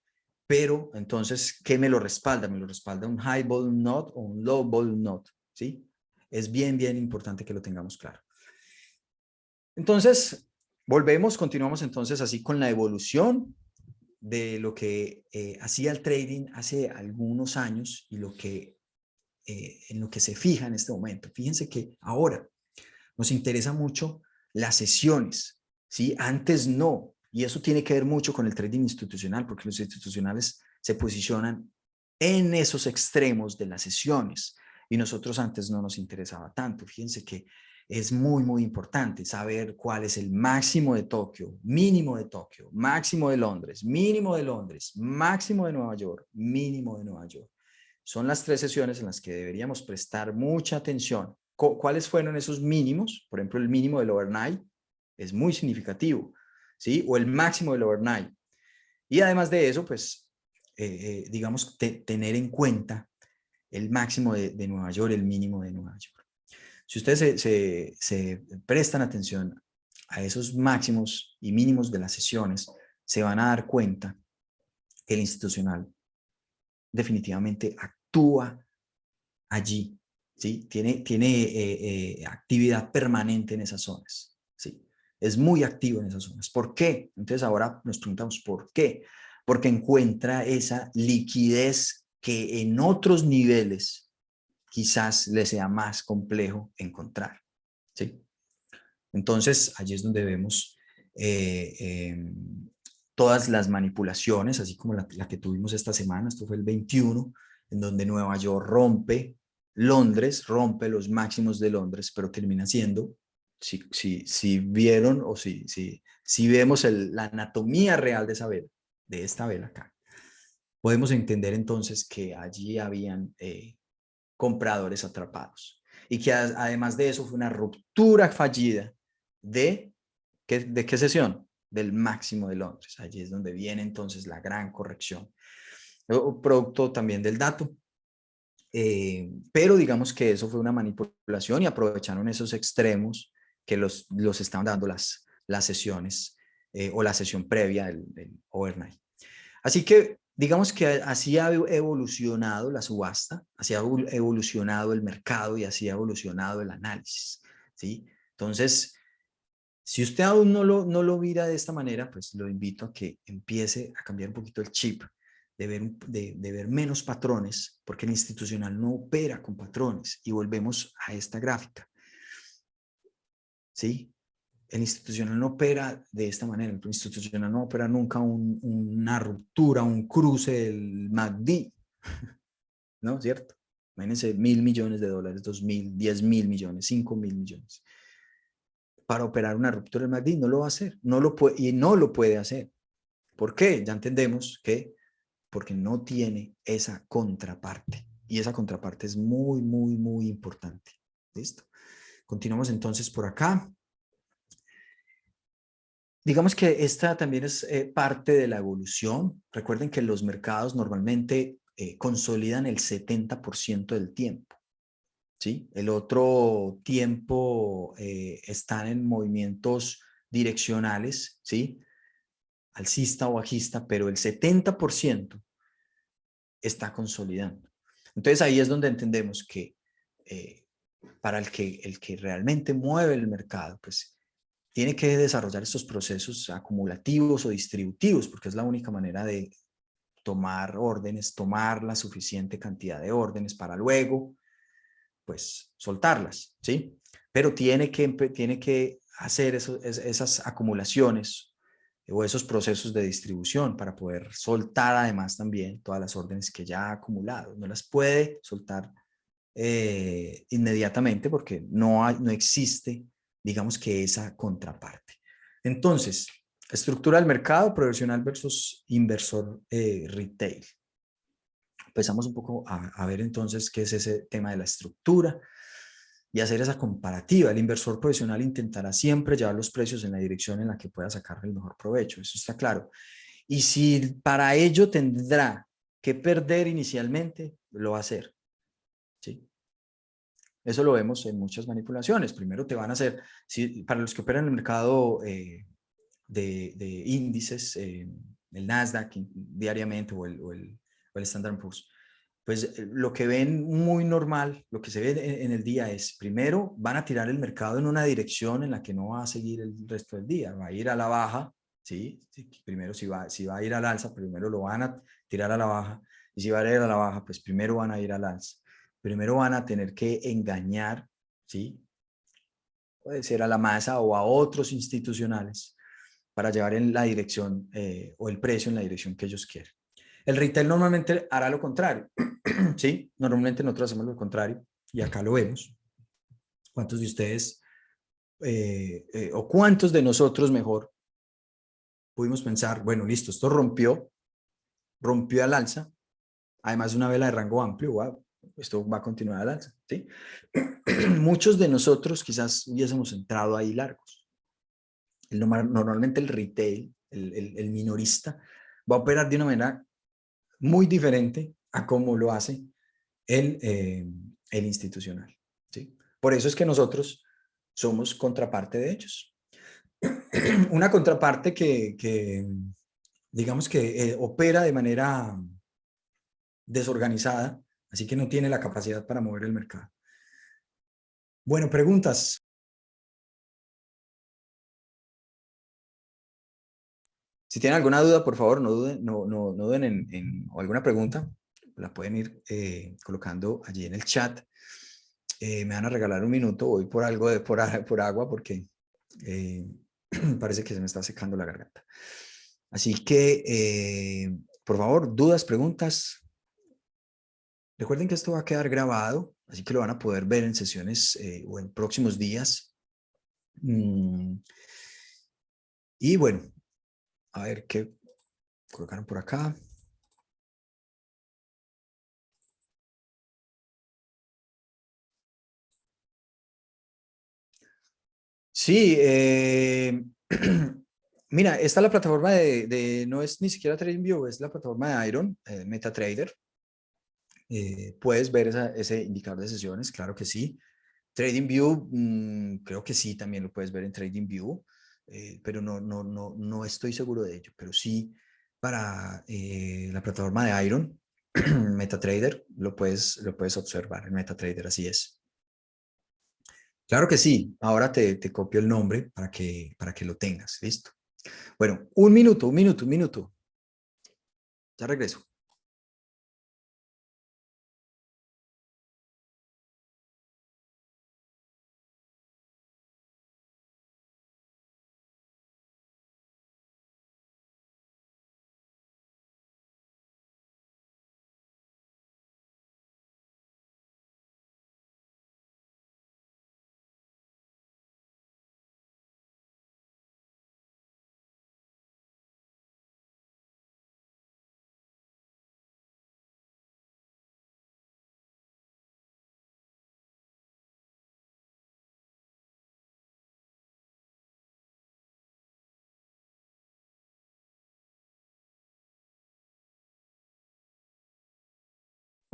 pero entonces, ¿qué me lo respalda? ¿Me lo respalda un high volume node o un low volume node? ¿Sí? Es bien importante que lo tengamos claro. Entonces, continuamos entonces así con la evolución de lo que hacía el trading hace algunos años y en lo que se fija en este momento. Fíjense que ahora nos interesa mucho las sesiones, ¿sí? Antes no, y eso tiene que ver mucho con el trading institucional, porque los institucionales se posicionan en esos extremos de las sesiones, y nosotros antes no nos interesaba tanto. Fíjense que es muy importante saber cuál es el máximo de Tokio, mínimo de Tokio, máximo de Londres, mínimo de Londres, máximo de Nueva York, mínimo de Nueva York. Son las 3 sesiones en las que deberíamos prestar mucha atención. ¿Cuáles fueron esos mínimos? Por ejemplo, el mínimo del overnight es muy significativo, ¿sí? O el máximo del overnight. Y además de eso, pues, digamos, tener en cuenta el máximo de Nueva York, el mínimo de Nueva York. Si ustedes se prestan atención a esos máximos y mínimos de las sesiones, se van a dar cuenta que el institucional definitivamente actúa allí, ¿sí? Tiene actividad permanente en esas zonas, ¿sí? Es muy activo en esas zonas. ¿Por qué? Entonces ahora nos preguntamos, ¿por qué? Porque encuentra esa liquidez que en otros niveles quizás le sea más complejo encontrar, ¿sí? Entonces allí es donde vemos todas las manipulaciones, así como la que tuvimos esta semana, esto fue el 21, en donde Nueva York rompe Londres, rompe los máximos de Londres, pero termina siendo, si vieron o si vemos la anatomía real de esa vela, de esta vela acá, podemos entender entonces que allí habían compradores atrapados y que además de eso fue una ruptura fallida ¿de qué sesión? Del máximo de Londres. Allí es donde viene entonces la gran corrección. Producto también del dato. Pero digamos que eso fue una manipulación y aprovecharon esos extremos que los estaban dando las sesiones o la sesión previa del overnight. Así que digamos que así ha evolucionado la subasta, así ha evolucionado el mercado y así ha evolucionado el análisis, ¿sí? Entonces, si usted aún no lo mira de esta manera, pues lo invito a que empiece a cambiar un poquito el chip, de ver menos patrones, porque el institucional no opera con patrones. Y volvemos a esta gráfica, ¿sí? El institucional no opera de esta manera. El institucional no opera nunca una ruptura, un cruce del MACD, ¿no? ¿Cierto? Imagínense, $1.000 millones, 2.000, 10.000 millones, 5.000 millones. Para operar una ruptura del MACD no lo va a hacer, no lo puede hacer. ¿Por qué? Ya entendemos que porque no tiene esa contraparte. Y esa contraparte es muy importante. ¿Listo? Continuamos entonces por acá. Digamos que esta también es parte de la evolución. Recuerden que los mercados normalmente consolidan el 70% del tiempo, ¿sí? El otro tiempo están en movimientos direccionales, ¿sí? Alcista o bajista, pero el 70% está consolidando. Entonces ahí es donde entendemos que para el que realmente mueve el mercado, pues tiene que desarrollar estos procesos acumulativos o distributivos, porque es la única manera de tomar órdenes, tomar la suficiente cantidad de órdenes para luego, pues, soltarlas, ¿sí? Pero tiene que hacer esas acumulaciones o esos procesos de distribución para poder soltar además también todas las órdenes que ya ha acumulado. No las puede soltar inmediatamente porque no existe, digamos que esa contraparte. Entonces, estructura del mercado, profesional versus inversor retail. Empezamos un poco a ver entonces qué es ese tema de la estructura y hacer esa comparativa. El inversor profesional intentará siempre llevar los precios en la dirección en la que pueda sacar el mejor provecho, eso está claro. Y si para ello tendrá que perder inicialmente, lo va a hacer, ¿sí? Eso lo vemos en muchas manipulaciones. Primero te van a hacer, si, para los que operan en el mercado de índices, el Nasdaq diariamente o el Standard Poor's, pues lo que ven muy normal, lo que se ve en el día es, primero van a tirar el mercado en una dirección en la que no va a seguir el resto del día, va a ir a la baja, ¿sí? Primero si va a ir al alza, primero lo van a tirar a la baja, y si va a ir a la baja, pues primero van a ir al alza. Primero van a tener que engañar, ¿sí? Puede ser a la masa o a otros institucionales para llevar en la dirección o el precio en la dirección que ellos quieren. El retail normalmente hará lo contrario, ¿sí? Normalmente nosotros hacemos lo contrario y acá lo vemos. ¿Cuántos de ustedes o cuántos de nosotros mejor pudimos pensar, bueno, listo, esto rompió al alza, además una vela de rango amplio, wow, esto va a continuar al alza, ¿sí? Muchos de nosotros quizás hubiésemos entrado ahí largos. Normalmente el retail, el minorista, va a operar de una manera muy diferente a cómo lo hace el institucional, ¿sí? Por eso es que nosotros somos contraparte de ellos. Una contraparte que digamos que opera de manera desorganizada, así que no tiene la capacidad para mover el mercado. Bueno, preguntas. Si tienen alguna duda, por favor, no duden o alguna pregunta, la pueden ir colocando allí en el chat. Me van a regalar un minuto, voy por algo por agua porque parece que se me está secando la garganta. Así que, por favor, dudas, preguntas. Recuerden que esto va a quedar grabado, así que lo van a poder ver en sesiones o en próximos días. Y bueno, a ver qué colocaron por acá. Sí, mira, esta es la plataforma no es ni siquiera TradingView, es la plataforma de Iron, MetaTrader. Puedes ver ese indicador de sesiones, claro que sí. TradingView, creo que sí, también lo puedes ver en TradingView, pero no estoy seguro de ello, pero sí para la plataforma de Iron, MetaTrader, lo puedes observar en MetaTrader, así es. Claro que sí, ahora te copio el nombre para que lo tengas, ¿listo? Bueno, un minuto. Ya regreso.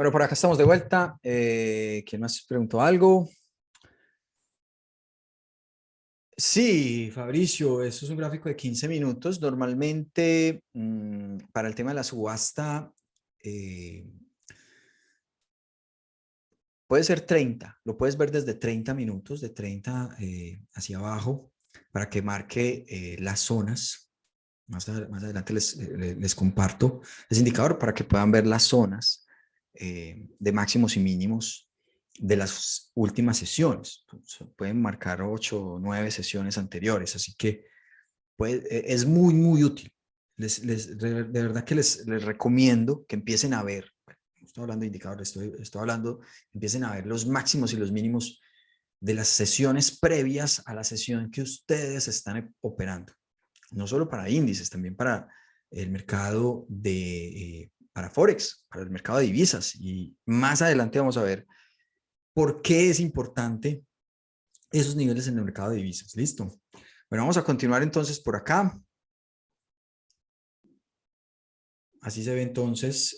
Bueno, por acá estamos de vuelta. ¿Quién más preguntó algo? Sí, Fabricio, eso es un gráfico de 15 minutos. Normalmente, para el tema de la subasta, puede ser 30. Lo puedes ver desde 30 minutos, de 30 hacia abajo, para que marque las zonas. Más adelante les comparto ese indicador para que puedan ver las zonas de máximos y mínimos de las últimas sesiones. Pueden marcar 8 o 9 sesiones anteriores, así que es muy, muy útil. De verdad que les recomiendo que empiecen a ver, bueno, no estoy hablando de indicadores, estoy hablando, empiecen a ver los máximos y los mínimos de las sesiones previas a la sesión que ustedes están operando. No solo para índices, también para el mercado para Forex, para el mercado de divisas. Y más adelante vamos a ver por qué es importante esos niveles en el mercado de divisas. ¿Listo? Bueno, vamos a continuar entonces por acá. Así se ve entonces.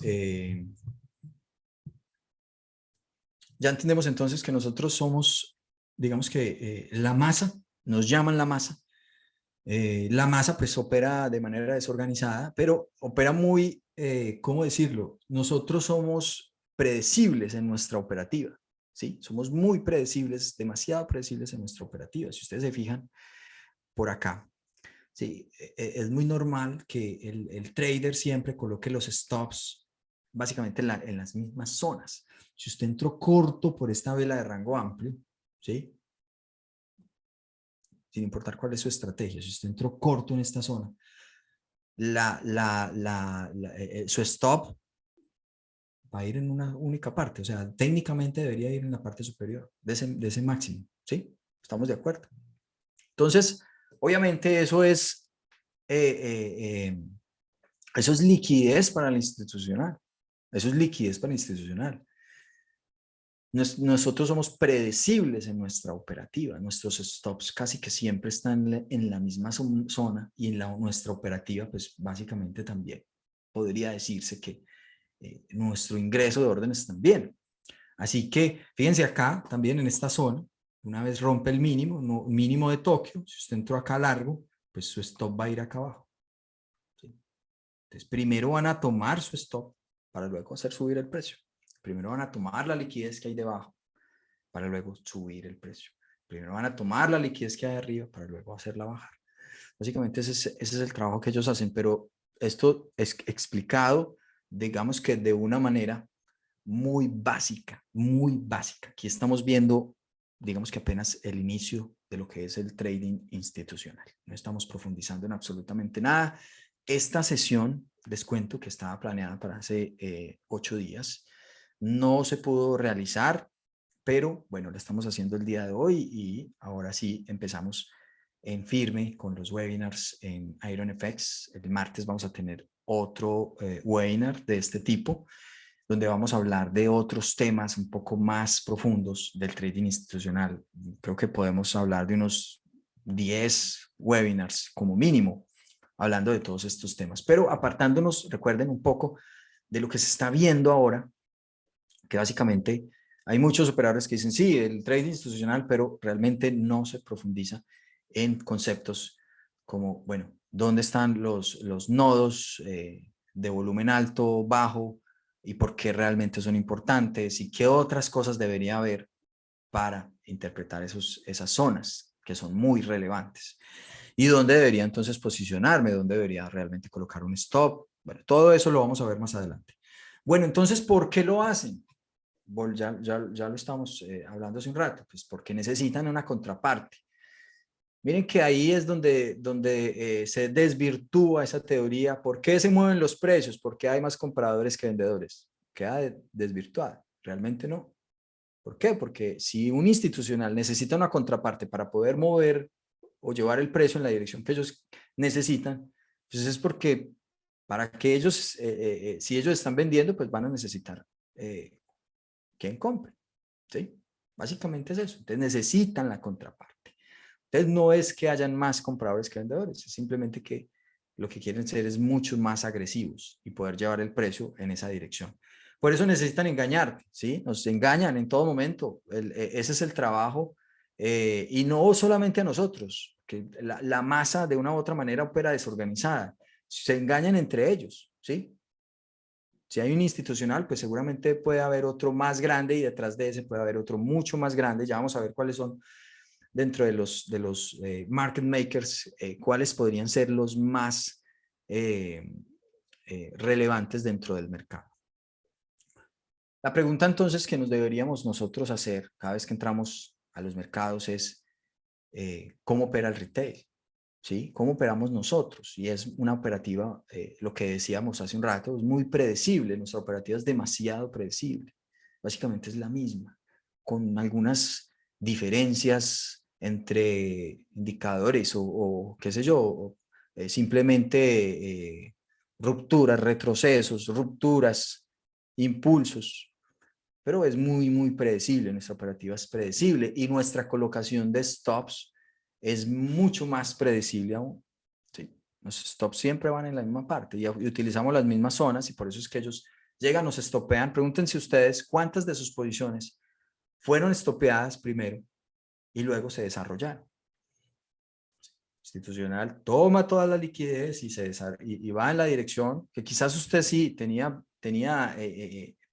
Ya entendemos entonces que nosotros somos, digamos que la masa, nos llaman la masa. La masa pues opera de manera desorganizada, pero opera muy, ¿cómo decirlo? Nosotros somos predecibles en nuestra operativa, ¿sí? Somos muy predecibles, demasiado predecibles en nuestra operativa. Si ustedes se fijan por acá, ¿sí? Es muy normal que el trader siempre coloque los stops básicamente en las mismas zonas. Si usted entró corto por esta vela de rango amplio, ¿sí? Sin importar cuál es su estrategia, si usted entró corto en esta zona, su stop va a ir en una única parte, o sea, técnicamente debería ir en la parte superior de ese máximo, ¿sí? ¿Estamos de acuerdo? Entonces, obviamente eso es liquidez para el institucional, eso es liquidez para el institucional. Nosotros somos predecibles en nuestra operativa, nuestros stops casi que siempre están en la misma zona y en nuestra operativa, pues básicamente también podría decirse que nuestro ingreso de órdenes también. Así que fíjense acá también en esta zona, una vez rompe el mínimo, mínimo de Tokio, si usted entró acá largo, pues su stop va a ir acá abajo. ¿Sí? Entonces primero van a tomar su stop para luego hacer subir el precio. Primero van a tomar la liquidez que hay debajo para luego subir el precio. Primero van a tomar la liquidez que hay arriba para luego hacerla bajar. Básicamente ese es el trabajo que ellos hacen, pero esto es explicado, digamos que de una manera muy básica, muy básica. Aquí estamos viendo, digamos que apenas el inicio de lo que es el trading institucional. No estamos profundizando en absolutamente nada. Esta sesión, les cuento que estaba planeada para hace 8 días. No se pudo realizar, pero bueno, lo estamos haciendo el día de hoy y ahora sí empezamos en firme con los webinars en IronFX. El martes vamos a tener otro webinar de este tipo, donde vamos a hablar de otros temas un poco más profundos del trading institucional. Creo que podemos hablar de unos 10 webinars como mínimo, hablando de todos estos temas. Pero apartándonos, recuerden un poco de lo que se está viendo ahora, que básicamente hay muchos operadores que dicen, sí, el trading institucional, pero realmente no se profundiza en conceptos como, bueno, ¿dónde están los nodos de volumen alto, bajo, y por qué realmente son importantes, y qué otras cosas debería haber para interpretar esas zonas que son muy relevantes? ¿Y dónde debería entonces posicionarme? ¿Dónde debería realmente colocar un stop? Bueno, todo eso lo vamos a ver más adelante. Bueno, entonces, ¿por qué lo hacen? Ya lo estamos hablando hace un rato, pues porque necesitan una contraparte. Miren que ahí es donde se desvirtúa esa teoría. ¿Por qué se mueven los precios? ¿Por qué hay más compradores que vendedores? Queda desvirtuada. Realmente no. ¿Por qué? Porque si un institucional necesita una contraparte para poder mover o llevar el precio en la dirección que ellos necesitan, pues es porque para que ellos, si ellos están vendiendo, pues van a necesitar quien compre. ¿Sí? Básicamente es eso. Entonces necesitan la contraparte. Entonces no es que hayan más compradores que vendedores, es simplemente que lo que quieren ser es mucho más agresivos y poder llevar el precio en esa dirección. Por eso necesitan engañarte, ¿sí? Nos engañan en todo momento. Ese es el trabajo. Y no solamente a nosotros, que la masa de una u otra manera opera desorganizada. Se engañan entre ellos, ¿sí? Si hay un institucional, pues seguramente puede haber otro más grande y detrás de ese puede haber otro mucho más grande. Ya vamos a ver cuáles son dentro de los market makers, cuáles podrían ser los más relevantes dentro del mercado. La pregunta entonces que nos deberíamos nosotros hacer cada vez que entramos a los mercados es ¿cómo opera el retail? ¿Sí? ¿Cómo operamos nosotros? Y es una operativa, lo que decíamos hace un rato, es muy predecible. Nuestra operativa es demasiado predecible. Básicamente es la misma, con algunas diferencias entre indicadores o qué sé yo, simplemente rupturas, retrocesos, rupturas, impulsos. Pero es muy, muy predecible. Nuestra operativa es predecible y nuestra colocación de stops es mucho más predecible aún. ¿Sí? Los stops siempre van en la misma parte y utilizamos las mismas zonas y por eso es que ellos llegan, nos estopean. Pregúntense ustedes cuántas de sus posiciones fueron estopeadas primero y luego se desarrollaron. Institucional toma toda la liquidez y va en la dirección que quizás usted sí tenía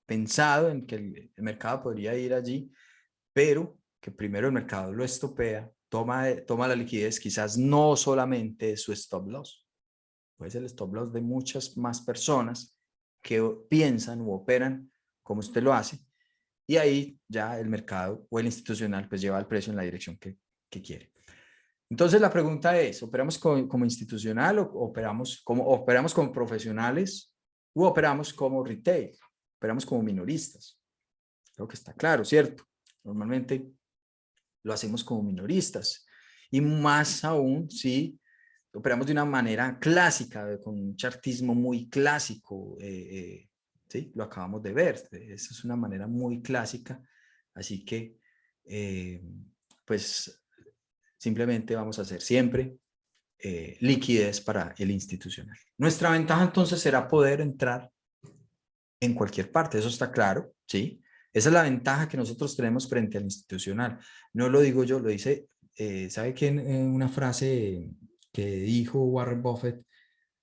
pensado en que el mercado podría ir allí, pero que primero el mercado lo estopea, toma la liquidez, quizás no solamente su stop loss, puede ser el stop loss de muchas más personas que piensan u operan como usted lo hace, y ahí ya el mercado o el institucional pues lleva el precio en la dirección que quiere. Entonces la pregunta es, ¿operamos como institucional o operamos como profesionales u operamos como retail? Operamos como minoristas. Creo que está claro, ¿cierto? Normalmente lo hacemos como minoristas. Y más aún si operamos de una manera clásica, con un chartismo muy clásico. ¿Sí? Lo acabamos de ver. Esa es una manera muy clásica. Así que, pues, simplemente vamos a hacer siempre liquidez para el institucional. Nuestra ventaja entonces será poder entrar en cualquier parte, eso está claro, ¿sí? Esa es la ventaja que nosotros tenemos frente al institucional. No lo digo yo, lo dice, ¿sabe quién? Una frase que dijo Warren Buffett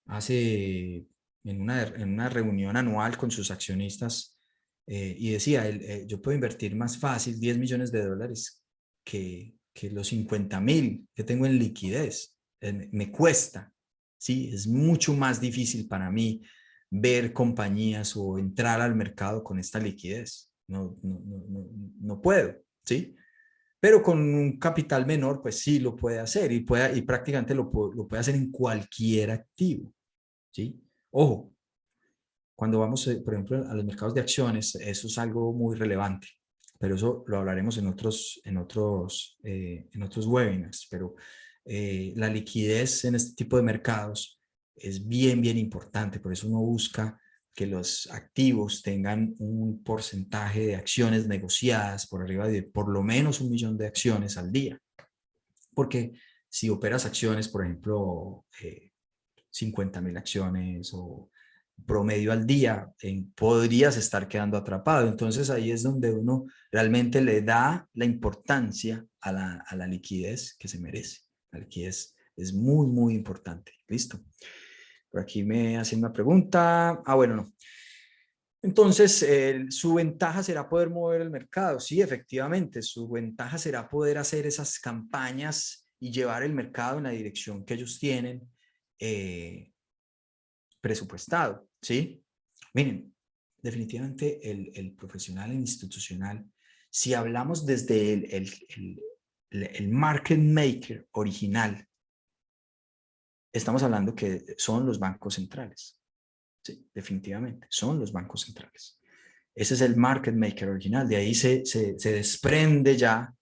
hace en una reunión anual con sus accionistas y decía, yo puedo invertir más fácil 10 millones de dólares que los 50,000 que tengo en liquidez. Me cuesta, ¿sí? Es mucho más difícil para mí ver compañías o entrar al mercado con esta liquidez. No puedo, ¿sí? Pero con un capital menor, pues sí lo puede hacer y prácticamente lo puede hacer en cualquier activo, ¿sí? Ojo, cuando vamos, por ejemplo, a los mercados de acciones, eso es algo muy relevante, pero eso lo hablaremos en otros webinars, pero la liquidez en este tipo de mercados es bien, bien importante, por eso uno busca que los activos tengan un porcentaje de acciones negociadas por arriba de por lo menos 1 millón de acciones al día, porque si operas acciones, por ejemplo, 50,000 acciones o promedio al día, podrías estar quedando atrapado. Entonces ahí es donde uno realmente le da la importancia a la liquidez que se merece. La liquidez es muy, muy importante. ¿Listo? Por aquí me hacen una pregunta. Bueno, no. Entonces, su ventaja será poder mover el mercado. Sí, efectivamente, su ventaja será poder hacer esas campañas y llevar el mercado en la dirección que ellos tienen presupuestado, ¿sí? Miren, definitivamente el profesional institucional, si hablamos desde el market maker original, estamos hablando que son los bancos centrales. Sí, definitivamente, son los bancos centrales. Ese es el market maker original. De ahí se desprende ya,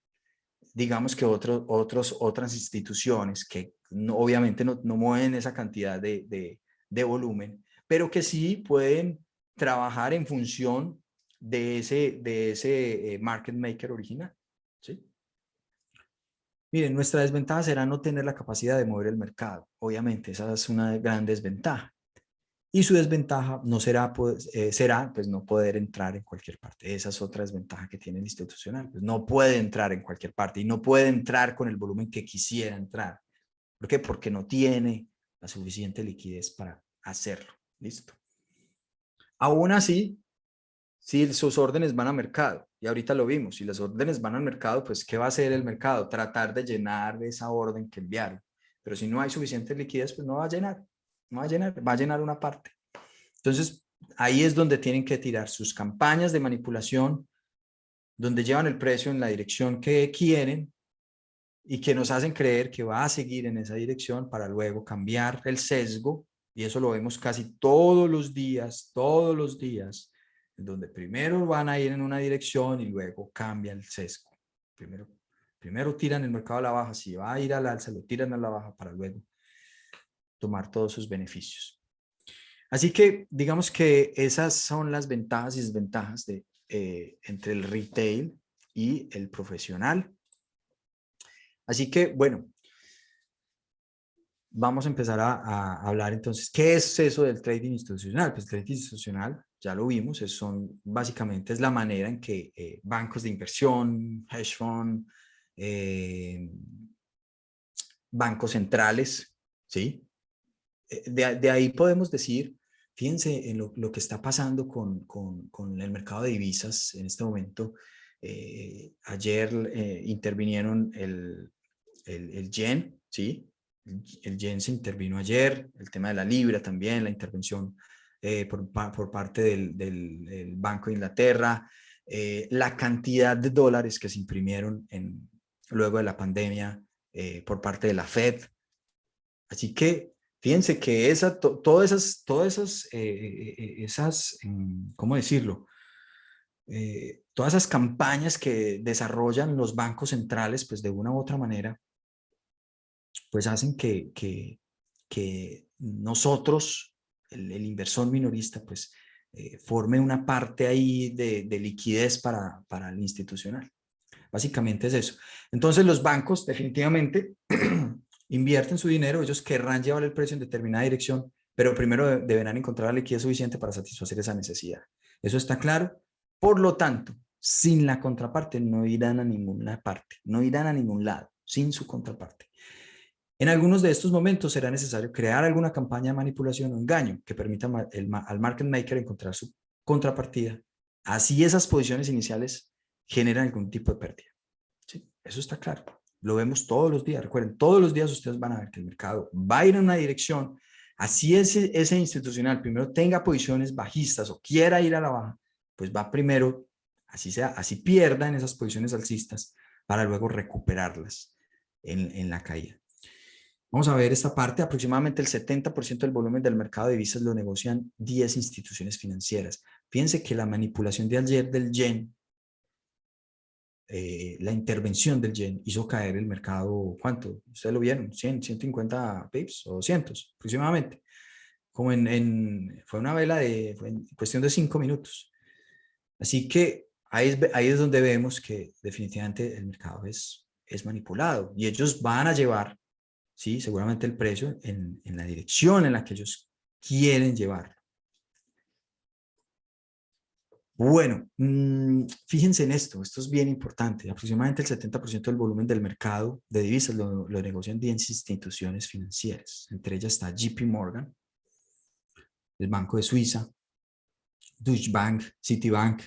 digamos que otras instituciones que obviamente no mueven esa cantidad de volumen, pero que sí pueden trabajar en función de ese market maker original. ¿Sí? Miren, nuestra desventaja será no tener la capacidad de mover el mercado. Obviamente, esa es una gran desventaja. Y su desventaja no será, será pues no poder entrar en cualquier parte. Esa es otra desventaja que tiene el institucional. Pues no puede entrar en cualquier parte y no puede entrar con el volumen que quisiera entrar. ¿Por qué? Porque no tiene la suficiente liquidez para hacerlo. ¿Listo? Aún así, si sus órdenes van a mercado, y ahorita lo vimos, si las órdenes van al mercado, pues ¿qué va a hacer el mercado? Tratar de llenar esa orden que enviaron. Pero si no hay suficiente liquidez, pues no va a llenar. No va a llenar, va a llenar una parte. Entonces, ahí es donde tienen que tirar sus campañas de manipulación, donde llevan el precio en la dirección que quieren y que nos hacen creer que va a seguir en esa dirección para luego cambiar el sesgo. Y eso lo vemos casi todos los días, donde primero van a ir en una dirección y luego cambia el sesgo. Primero tiran el mercado a la baja, si va a ir al alza, lo tiran a la baja para luego tomar todos sus beneficios. Así que digamos que esas son las ventajas y desventajas entre el retail y el profesional. Así que, bueno, vamos a empezar a hablar entonces, ¿qué es eso del trading institucional? Pues el trading institucional, ya lo vimos, básicamente es la manera en que bancos de inversión, hedge fund, bancos centrales, ¿sí? De ahí podemos decir, fíjense en lo que está pasando con el mercado de divisas en este momento. Ayer intervinieron el yen, ¿sí? El yen se intervino ayer, el tema de la libra también, la intervención por parte del Banco de Inglaterra, la cantidad de dólares que se imprimieron luego de la pandemia por parte de la Fed. Así que fíjense que todas esas, ¿cómo decirlo? Todas esas campañas que desarrollan los bancos centrales, pues de una u otra manera, pues hacen que nosotros, el inversor minorista, pues forme una parte ahí de liquidez para el institucional. Básicamente es eso. Entonces los bancos definitivamente invierten su dinero, ellos querrán llevar el precio en determinada dirección, pero primero deberán encontrar la liquidez suficiente para satisfacer esa necesidad. Eso está claro. Por lo tanto, sin la contraparte no irán a ninguna parte, no irán a ningún lado, sin su contraparte. En algunos de estos momentos será necesario crear alguna campaña de manipulación o engaño que permita al market maker encontrar su contrapartida. Así esas posiciones iniciales generan algún tipo de pérdida. ¿Sí? Eso está claro. Lo vemos todos los días. Recuerden, todos los días ustedes van a ver que el mercado va a ir en una dirección. Así ese institucional primero tenga posiciones bajistas o quiera ir a la baja, pues va primero, así pierda en esas posiciones alcistas para luego recuperarlas en la caída. Vamos a ver esta parte. Aproximadamente el 70% del volumen del mercado de divisas lo negocian 10 instituciones financieras. Fíjense que la manipulación de ayer del yen, la intervención del yen hizo caer el mercado, ¿cuánto? ¿Ustedes lo vieron? 100, 150 pips o 200 aproximadamente. Fue una vela fue en cuestión de 5 minutos. Así que ahí es donde vemos que definitivamente el mercado es manipulado y ellos van a llevar, sí, seguramente el precio en la dirección en la que ellos quieren llevarlo. Bueno, fíjense en esto es bien importante. Aproximadamente el 70% del volumen del mercado de divisas lo negocian 10 instituciones financieras. Entre ellas está JP Morgan, el Banco de Suiza, Deutsche Bank, Citibank,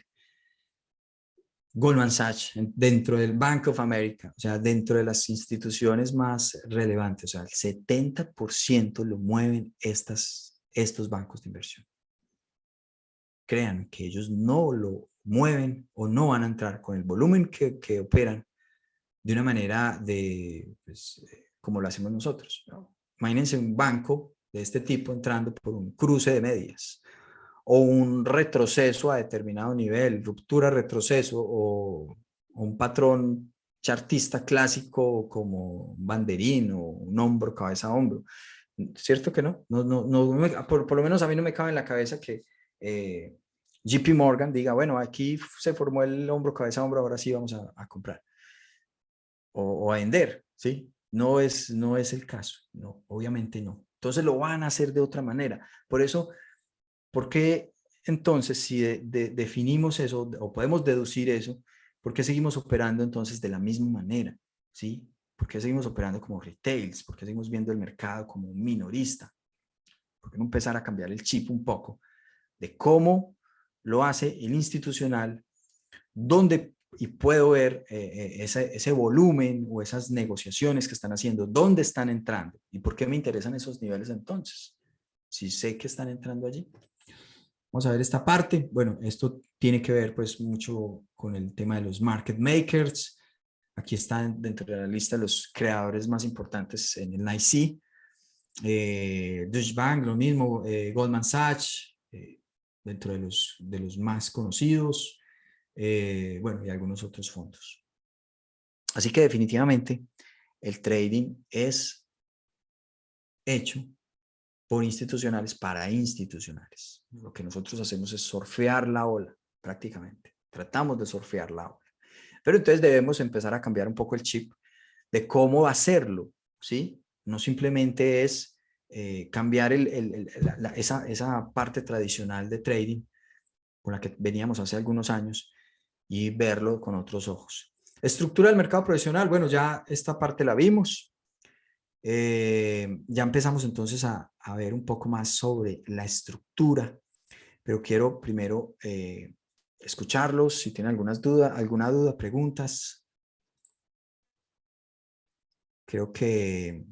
Goldman Sachs, dentro del Bank of America, o sea, dentro de las instituciones más relevantes. O sea, el 70% lo mueven estos bancos de inversión. Crean que ellos no lo mueven o no van a entrar con el volumen que operan de una manera pues, como lo hacemos nosotros, ¿no? Imagínense un banco de este tipo entrando por un cruce de medias o un retroceso a determinado nivel, ruptura, retroceso o un patrón chartista clásico como un banderín o un hombro, cabeza, hombro. ¿Cierto que no? Por lo menos a mí no me cabe en la cabeza que JP Morgan diga, bueno, aquí se formó el hombro, cabeza, hombro, ahora sí vamos a comprar o a vender, ¿sí? No es el caso, no, obviamente no. Entonces lo van a hacer de otra manera. Por eso ¿por qué entonces si definimos eso o podemos deducir eso, por qué seguimos operando entonces de la misma manera? ¿Sí? ¿Por qué seguimos operando como retails? ¿Por qué seguimos viendo el mercado como un minorista? ¿Por qué no empezar a cambiar el chip un poco de cómo lo hace el institucional, dónde y puedo ver ese volumen o esas negociaciones que están haciendo, dónde están entrando y por qué me interesan esos niveles entonces? Si sé que están entrando allí. Vamos a ver esta parte. Bueno, esto tiene que ver pues mucho con el tema de los market makers. Aquí están dentro de la lista los creadores más importantes en el NYSE. Deutsche Bank, lo mismo, Goldman Sachs, dentro de los más conocidos, bueno, y algunos otros fondos. Así que definitivamente el trading es hecho por institucionales para institucionales. Lo que nosotros hacemos es surfear la ola, prácticamente. Tratamos de surfear la ola. Pero entonces debemos empezar a cambiar un poco el chip de cómo hacerlo, ¿sí? No simplemente es cambiar esa parte tradicional de trading con la que veníamos hace algunos años y verlo con otros ojos. Estructura del mercado profesional, bueno, ya esta parte la vimos. Ya empezamos entonces a ver un poco más sobre la estructura, pero quiero primero escucharlos, si tienen alguna duda, preguntas. Creo que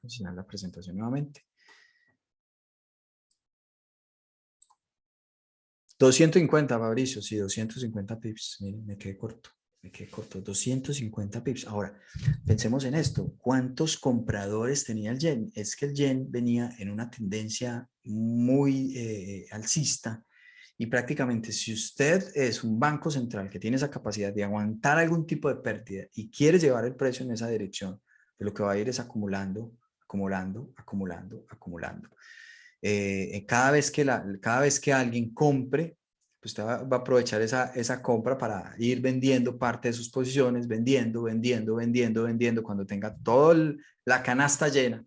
voy a enseñar la presentación nuevamente. 250, Fabricio, sí, 250 pips. Miren, me quedé corto, 250 pips. Ahora, pensemos en esto. ¿Cuántos compradores tenía el yen? Es que el yen venía en una tendencia muy alcista y prácticamente si usted es un banco central que tiene esa capacidad de aguantar algún tipo de pérdida y quiere llevar el precio en esa dirección, pues lo que va a ir es acumulando, acumulando, acumulando, acumulando. Cada vez que alguien compre, pues usted va a aprovechar esa compra para ir vendiendo parte de sus posiciones, vendiendo. Cuando tenga toda la canasta llena,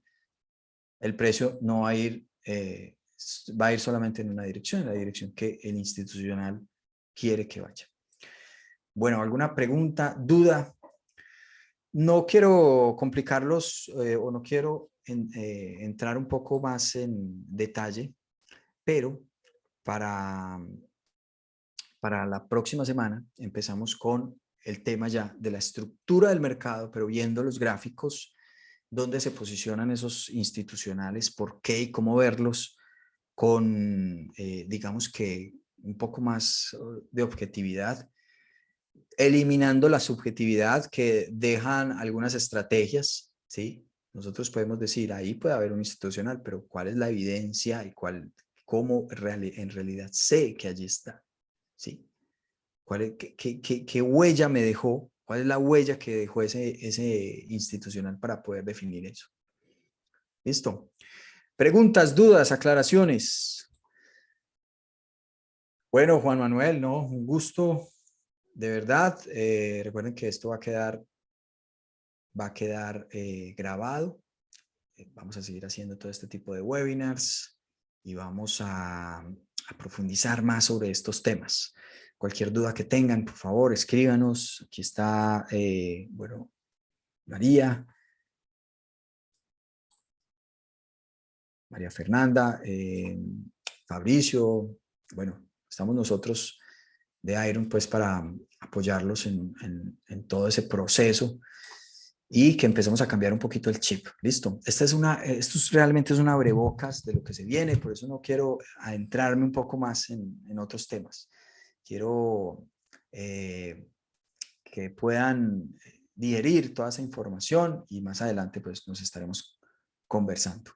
el precio no va a ir, va a ir solamente en una dirección, la dirección que el institucional quiere que vaya. Bueno, ¿alguna pregunta, duda? No quiero complicarlos o no quiero entrar un poco más en detalle, pero para la próxima semana empezamos con el tema ya de la estructura del mercado, pero viendo los gráficos, dónde se posicionan esos institucionales, por qué y cómo verlos con, digamos que un poco más de objetividad, eliminando la subjetividad que dejan algunas estrategias, ¿sí? Nosotros podemos decir, ahí puede haber un institucional, pero ¿cuál es la evidencia y cómo en realidad sé que allí está? ¿Sí? ¿Qué huella me dejó? ¿Cuál es la huella que dejó ese institucional para poder definir eso? ¿Listo? Preguntas, dudas, aclaraciones. Bueno, Juan Manuel, no, un gusto, de verdad. Recuerden que esto va a quedar grabado. Vamos a seguir haciendo todo este tipo de webinars y vamos a profundizar más sobre estos temas. Cualquier duda que tengan, por favor, escríbanos. Aquí está, bueno, María Fernanda, Fabricio. Bueno, estamos nosotros de Iron pues para apoyarlos en todo ese proceso y que empecemos a cambiar un poquito el chip. Listo. Esto realmente es una abrebocas de lo que se viene, por eso no quiero adentrarme un poco más en otros temas. Quiero que puedan digerir toda esa información y más adelante pues nos estaremos conversando.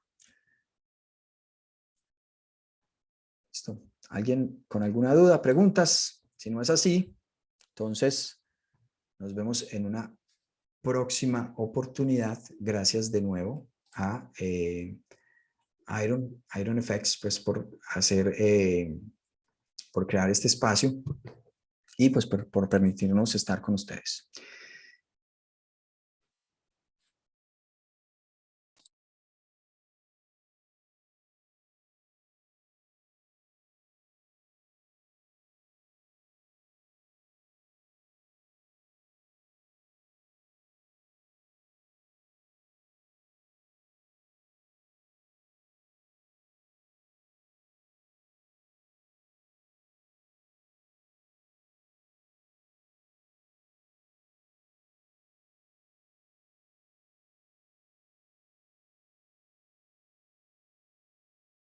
¿Listo? ¿Alguien con alguna duda, preguntas? Si no es así, entonces nos vemos en una próxima oportunidad. Gracias de nuevo a Iron FX pues por por crear este espacio y pues por permitirnos estar con ustedes.